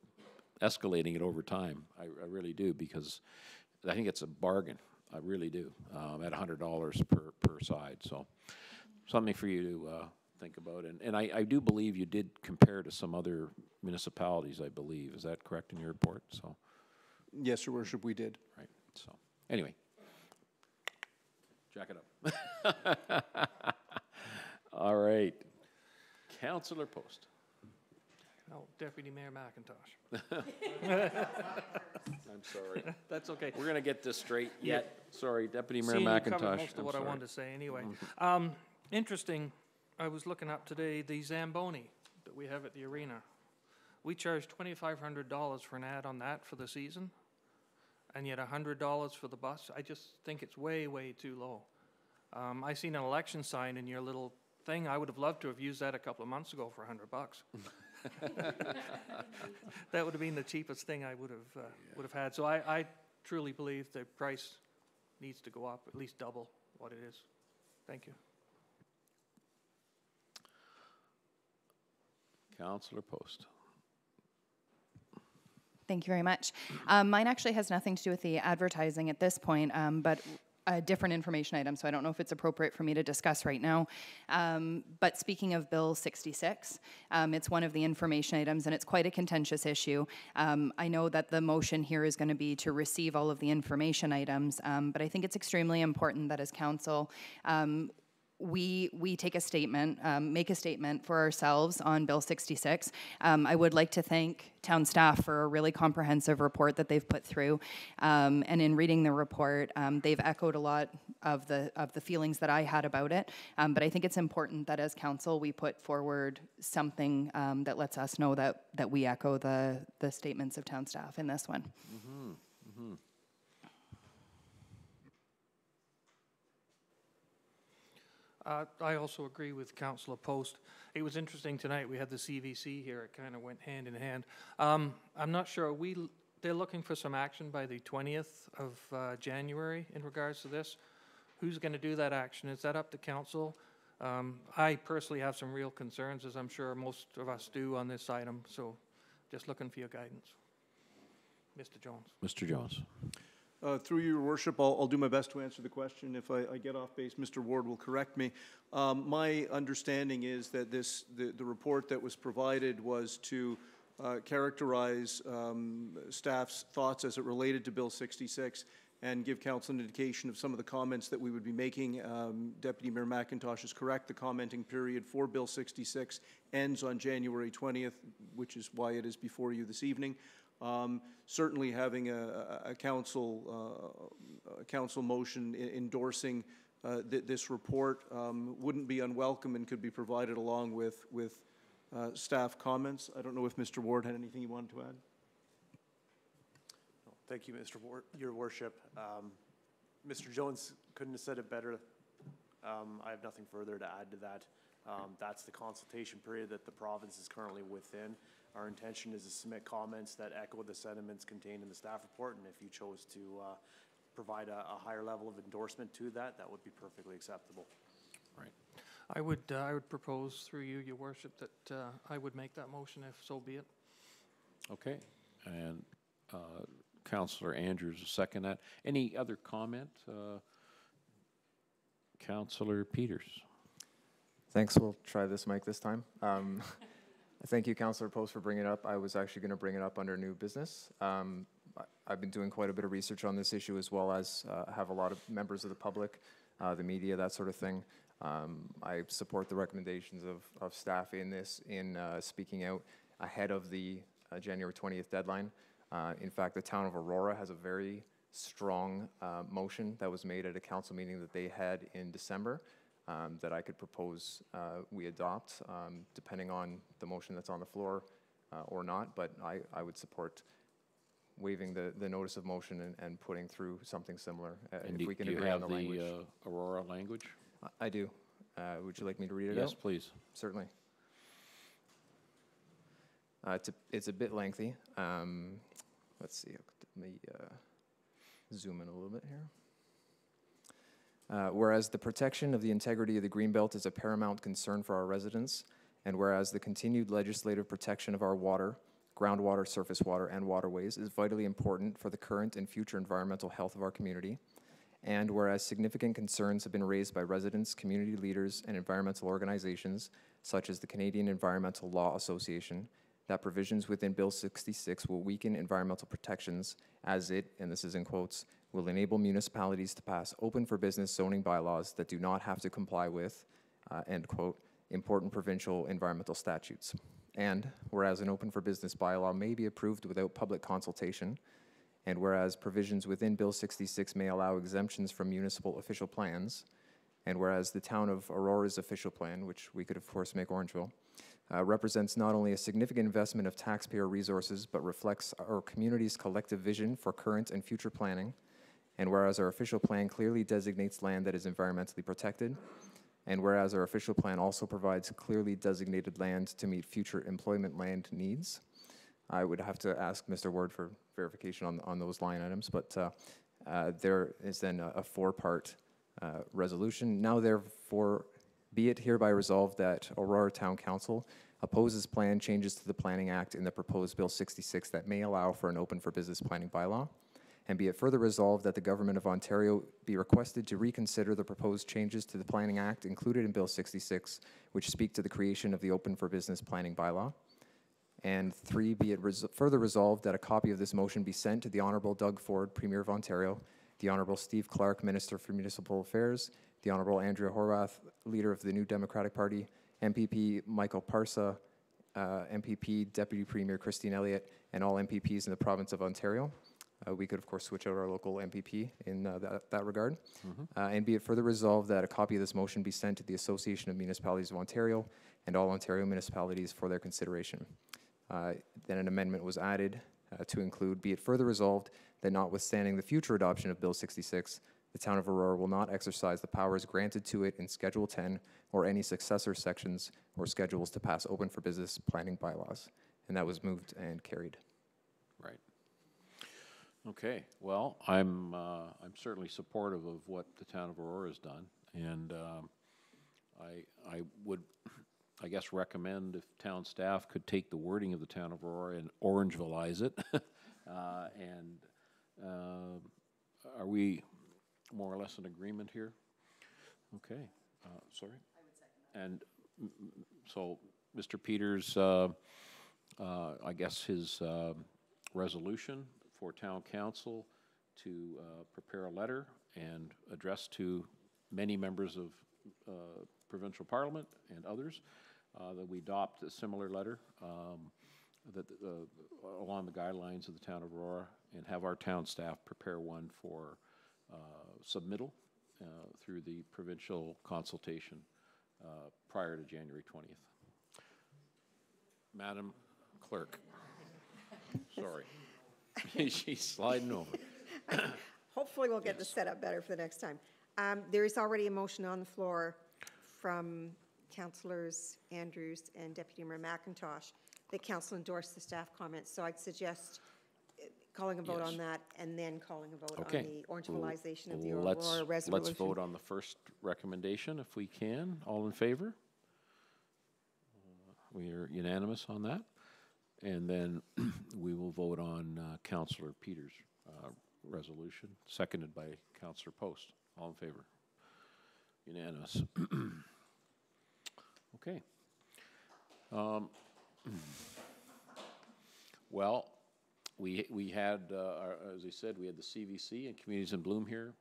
escalating it over time. I really do, because I think it's a bargain. I really do, at $100 per side. So something for you to think about. And I do believe you did compare to some other municipalities, I believe. Is that correct in your report? So. Yes, Your Worship, we did. Right. So anyway, jack it up. All right. Councillor Post. No, Deputy Mayor McIntosh. I'm sorry. That's okay. We're going to get this straight yet. Sorry, Deputy Mayor You McIntosh. covered most of what I wanted to say anyway. Interesting, I was looking up today the Zamboni that we have at the arena. We charge $2,500 for an ad on that for the season, and yet $100 for the bus. I just think it's way, way too low. I seen an election sign in your little thing. I would have loved to have used that a couple of months ago for $100. That would have been the cheapest thing I would have had. So I truly believe the price needs to go up, at least double what it is. Thank you. Councillor Post. Thank you very much. Mine actually has nothing to do with the advertising at this point, but a different information item, so I don't know if it's appropriate for me to discuss right now. But speaking of Bill 66, it's one of the information items, and it's quite a contentious issue. I know that the motion here is going to be to receive all of the information items, but I think it's extremely important that as council, we take a statement, make a statement for ourselves on Bill 66. I would like to thank town staff for a really comprehensive report that they've put through. And in reading the report, they've echoed a lot of the feelings that I had about it. But I think it's important that as council, we put forward something that lets us know that we echo the statements of town staff in this one. Mm-hmm. Mm-hmm. I also agree with Councillor Post. It was interesting tonight, we had the CVC here, it kind of went hand in hand. I'm not sure, they're looking for some action by the 20th of January in regards to this. Who's going to do that action? Is that up to council? I personally have some real concerns, as I'm sure most of us do on this item, so just looking for your guidance. Mr. Jones. Mr. Jones. Through your worship, I'll do my best to answer the question. If I get off base, Mr. Ward will correct me. My understanding is that the report that was provided was to characterize staff's thoughts as it related to Bill 66 and give council an indication of some of the comments that we would be making. Deputy Mayor McIntosh is correct. The commenting period for Bill 66 ends on January 20th, which is why it is before you this evening. Certainly having a council motion endorsing this report wouldn't be unwelcome and could be provided along with staff comments. I don't know if Mr. Ward had anything he wanted to add. Thank you, Mr. Ward, your worship. Mr. Jones couldn't have said it better. I have nothing further to add to that. That's the consultation period that the province is currently within. Our intention is to submit comments that echo the sentiments contained in the staff report, and if you chose to provide a higher level of endorsement to that, that would be perfectly acceptable. Right. I would propose through you, your worship, that I would make that motion if so be it. Okay, and Councillor Andrews will second that. Any other comment? Councillor Peters. Thanks. We'll try this mic this time. Thank you, Councillor Post, for bringing it up. I was actually going to bring it up under new business. I've been doing quite a bit of research on this issue, as well as have a lot of members of the public, the media, that sort of thing. I support the recommendations of staff in this, in speaking out ahead of the January 20th deadline. In fact, the town of Aurora has a very strong motion that was made at a council meeting that they had in December. That I could propose we adopt, depending on the motion that's on the floor or not, but I would support waiving the notice of motion and putting through something similar, if we can agree on the language. Do you have the Aurora language? I do. Would you like me to read it out? Yes, please. Certainly. It's a bit lengthy. Let's see, let me zoom in a little bit here. Whereas the protection of the integrity of the Greenbelt is a paramount concern for our residents, and whereas the continued legislative protection of our water, groundwater, surface water, and waterways is vitally important for the current and future environmental health of our community, and whereas significant concerns have been raised by residents, community leaders, and environmental organizations, such as the Canadian Environmental Law Association, that provisions within Bill 66 will weaken environmental protections as it, and this is in quotes, will enable municipalities to pass open for business zoning bylaws that do not have to comply with, end quote, important provincial environmental statutes. And whereas an open for business bylaw may be approved without public consultation, and whereas provisions within Bill 66 may allow exemptions from municipal official plans, and whereas the town of Aurora's official plan, which we could of course make Orangeville, represents not only a significant investment of taxpayer resources, but reflects our community's collective vision for current and future planning, and whereas our official plan clearly designates land that is environmentally protected, and whereas our official plan also provides clearly designated land to meet future employment land needs, I would have to ask Mr. Ward for verification on those line items, but there is then a four-part resolution. Now therefore, be it hereby resolved that Aurora Town Council opposes plan changes to the Planning Act in the proposed Bill 66 that may allow for an open for business planning bylaw, And be it further resolved that the Government of Ontario be requested to reconsider the proposed changes to the Planning Act included in Bill 66, which speak to the creation of the Open for Business Planning Bylaw. And 3, be it further resolved that a copy of this motion be sent to the Honourable Doug Ford, Premier of Ontario, the Honourable Steve Clark, Minister for Municipal Affairs, the Honourable Andrea Horwath, Leader of the New Democratic Party, MPP Michael Parsa, MPP Deputy Premier Christine Elliott, and all MPPs in the province of Ontario. We could, of course, switch out our local MPP in that regard. And be it further resolved that a copy of this motion be sent to the Association of Municipalities of Ontario and all Ontario municipalities for their consideration. Then an amendment was added to include, be it further resolved that notwithstanding the future adoption of Bill 66, the Town of Aurora will not exercise the powers granted to it in Schedule 10 or any successor sections or schedules to pass open for business planning bylaws. And that was moved and carried. Right. Okay. Well, I'm certainly supportive of what the Town of Aurora has done, and I would, I guess, recommend if town staff could take the wording of the Town of Aurora and Orangeville-ize it. Are we more or less in agreement here? Okay. Sorry? I would second that. And so, Mr. Peters, I guess his resolution for Town Council to prepare a letter and address to many members of provincial parliament and others that we adopt a similar letter that along the guidelines of the Town of Aurora, and have our town staff prepare one for submittal through the provincial consultation prior to January 20th. Madam Clerk. Sorry. She's sliding over. Hopefully we'll get this set up better for the next time. There is already a motion on the floor from Councillors Andrews and Deputy Mayor McIntosh that Council endorsed the staff comments. So I'd suggest calling a vote on that and then calling a vote on the Orangevilleization of the Aurora resolution. Let's vote on the first recommendation if we can. All in favor? We are unanimous on that. And then we will vote on Councillor Peters' resolution, seconded by Councillor Post. All in favor? Unanimous. Okay. Well, we had, as I said, we had the CVC and Communities in Bloom here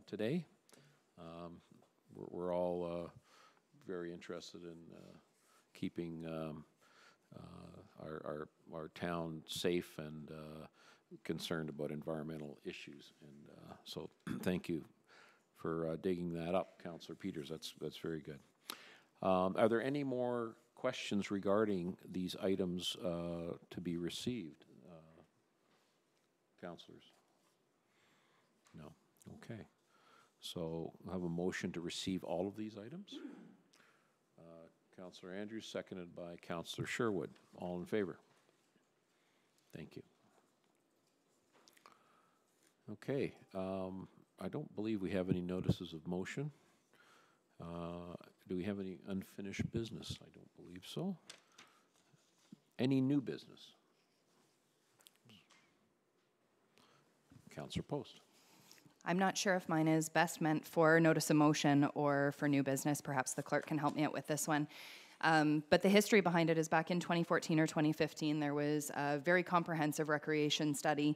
today. We're all very interested in keeping our town safe and concerned about environmental issues. And so thank you for digging that up, Councillor Peters. That's very good. Are there any more questions regarding these items to be received? Councillors? No. Okay. So I have a motion to receive all of these items. Councillor Andrews, seconded by Councillor Sherwood. All in favor? Thank you. Okay. I don't believe we have any notices of motion. Do we have any unfinished business? I don't believe so. Any new business? Councillor Post. I'm not sure if mine is best meant for notice of motion or for new business. Perhaps the clerk can help me out with this one. But the history behind it is back in 2014 or 2015, there was a very comprehensive recreation study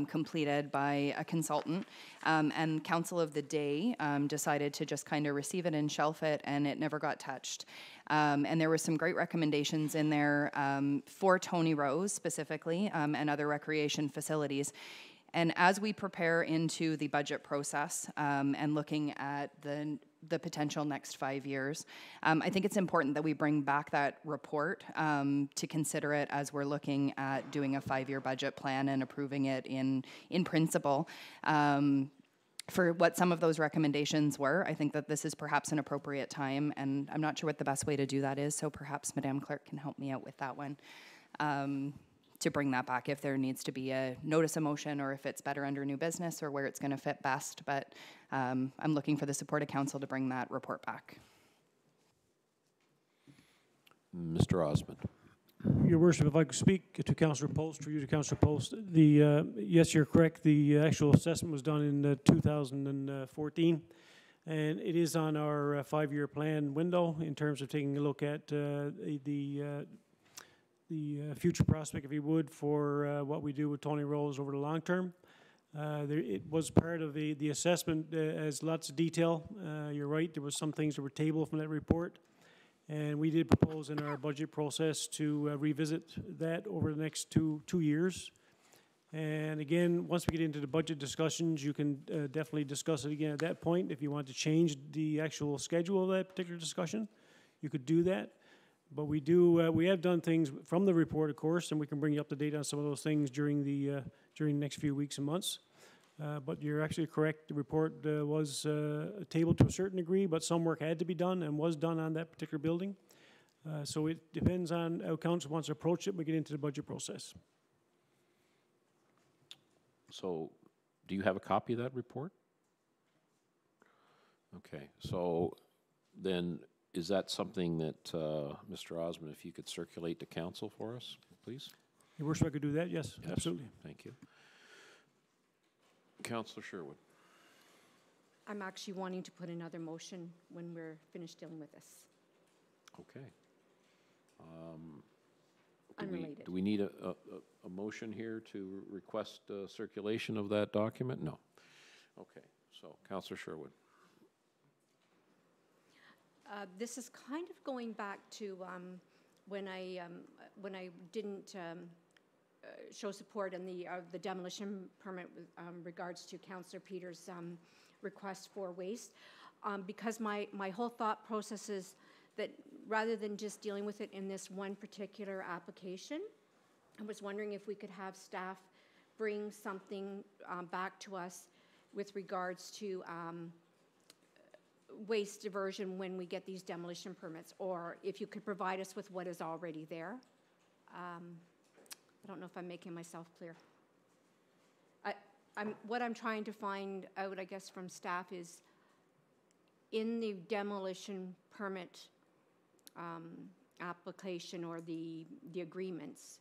completed by a consultant, and Council of the Day decided to just kind of receive it and shelf it, and it never got touched. And there were some great recommendations in there for Tony Rose specifically, and other recreation facilities. And as we prepare into the budget process and looking at the potential next 5 years, I think it's important that we bring back that report to consider it as we're looking at doing a 5-year budget plan and approving it in principle. For what some of those recommendations were, I think that this is perhaps an appropriate time, and I'm not sure what the best way to do that is, so perhaps Madame Clerk can help me out with that one. To bring that back if there needs to be a notice of motion or if it's better under new business or where it's going to fit best. But I'm looking for the support of council to bring that report back. Mr. Osmond. Your Worship, if I could speak to Councillor Post, through you to Councillor Post, yes, you're correct. The actual assessment was done in 2014, and it is on our 5-year plan window in terms of taking a look at the future prospect, if you would, for what we do with Tony Rose over the long term. It was part of the assessment as lots of detail. You're right, there was some things that were tabled from that report. And we did propose in our budget process to revisit that over the next two years. And again, once we get into the budget discussions, you can definitely discuss it again at that point. If you want to change the actual schedule of that particular discussion, you could do that. But we have done things from the report, of course, and we can bring you up to date on some of those things during the next few weeks and months. But you're actually correct. The report was tabled to a certain degree, but some work had to be done and was done on that particular building. So it depends on how council wants to approach it when we get into the budget process. So do you have a copy of that report? Okay, so then is that something that, Mr. Osmond, if you could circulate to council for us, please? Your Worship, I could do that, yes. Absolutely. Thank you. Councillor Sherwood. I'm actually wanting to put another motion when we're finished dealing with this. Okay. Unrelated. Do we need a motion here to request circulation of that document? No. Okay, so Councillor Sherwood. This is kind of going back to when I didn't show support in the demolition permit with regards to Councillor Peters' request for waste, because my whole thought process is that rather than just dealing with it in this one particular application, I was wondering if we could have staff bring something back to us with regards to waste diversion when we get these demolition permits, or if you could provide us with what is already there. I don't know if I'm making myself clear. What I'm trying to find out, I guess, from staff is in the demolition permit application or the agreements,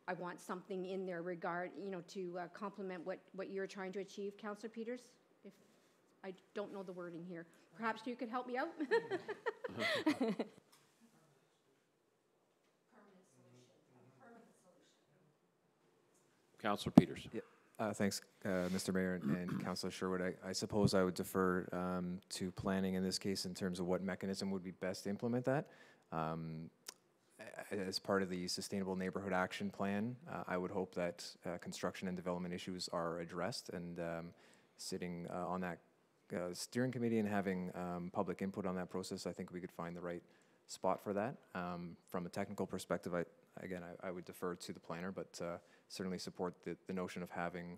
I want something in there regard, to complement what you're trying to achieve, Councillor Peters. If I don't know the wording here, perhaps you could help me out. Councillor Peters. Yeah. Thanks, Mr. Mayor and Councillor Sherwood. I suppose I would defer to planning in this case in terms of what mechanism would be best to implement that. As part of the Sustainable Neighborhood Action Plan, I would hope that construction and development issues are addressed, and sitting on that steering committee and having public input on that process, I think we could find the right spot for that. From a technical perspective, I would defer to the planner, but certainly support the notion of having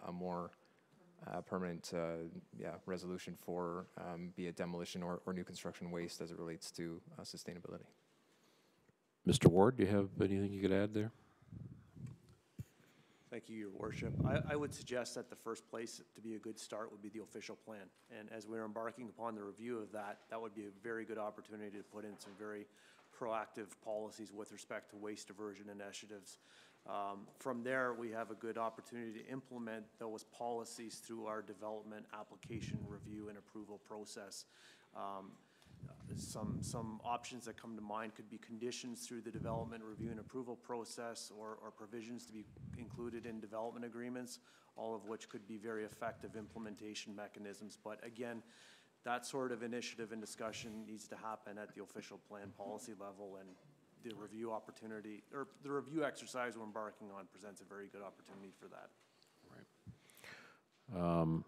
a more permanent resolution for be it demolition or new construction waste as it relates to sustainability. Mr. Ward, do you have anything you could add there? Thank you, Your Worship. I would suggest that the first place to be a good start would be the official plan. And as we're embarking upon the review of that, that would be a very good opportunity to put in some very proactive policies with respect to waste diversion initiatives. From there, we have a good opportunity to implement those policies through our development application review and approval process. Some options that come to mind could be conditions through the development review and approval process, or provisions to be included in development agreements, all of which could be very effective implementation mechanisms. But again, that sort of initiative and discussion needs to happen at the official plan policy level, and the review opportunity, or the review exercise we're embarking on, presents a very good opportunity for that. Right.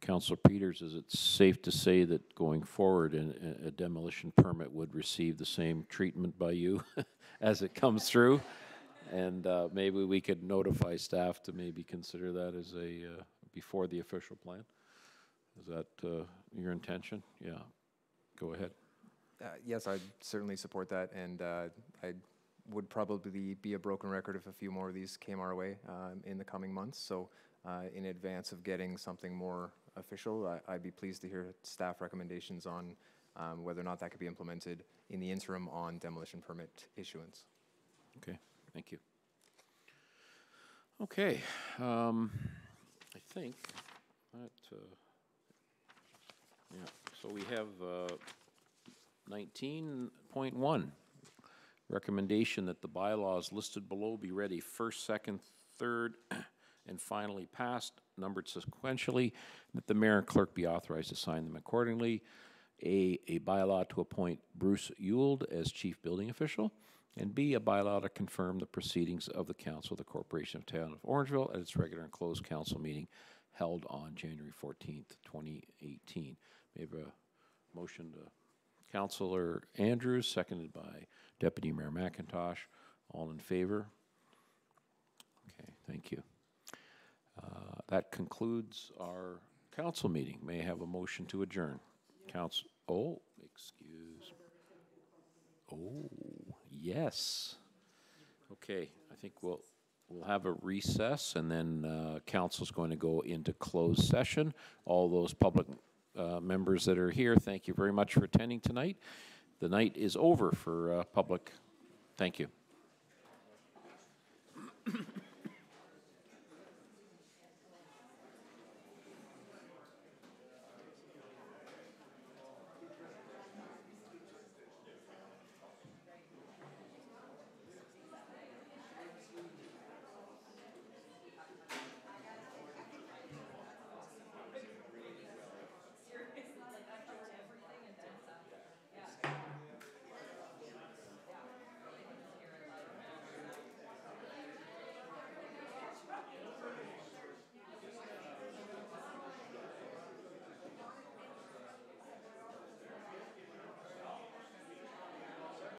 Councillor Peters, is it safe to say that going forward a demolition permit would receive the same treatment by you as it comes through? And maybe we could notify staff to maybe consider that as a before the official plan. Is that your intention? Yeah. Go ahead. Yes, I certainly support that, and I would probably be a broken record if a few more of these came our way in the coming months. So in advance of getting something more official, I'd be pleased to hear staff recommendations on whether or not that could be implemented in the interim on demolition permit issuance. Okay, thank you. Okay, I think that, yeah, so we have 19.1, recommendation that the bylaws listed below be read a first, second, third, and finally passed, numbered sequentially, that the mayor and clerk be authorized to sign them accordingly. A bylaw to appoint Bruce Ewald as chief building official, and B, a bylaw to confirm the proceedings of the council of the Corporation of Town of Orangeville at its regular and closed council meeting held on January 14th, 2018. May I have a motion to Councillor Andrews, seconded by Deputy Mayor McIntosh. All in favor? Okay, thank you. That concludes our council meeting. May I have a motion to adjourn? Council, oh, excuse. Oh, yes. Okay, I think we'll have a recess, and then council's going to go into closed session. All those public members that are here, thank you very much for attending tonight. The night is over for public. Thank you.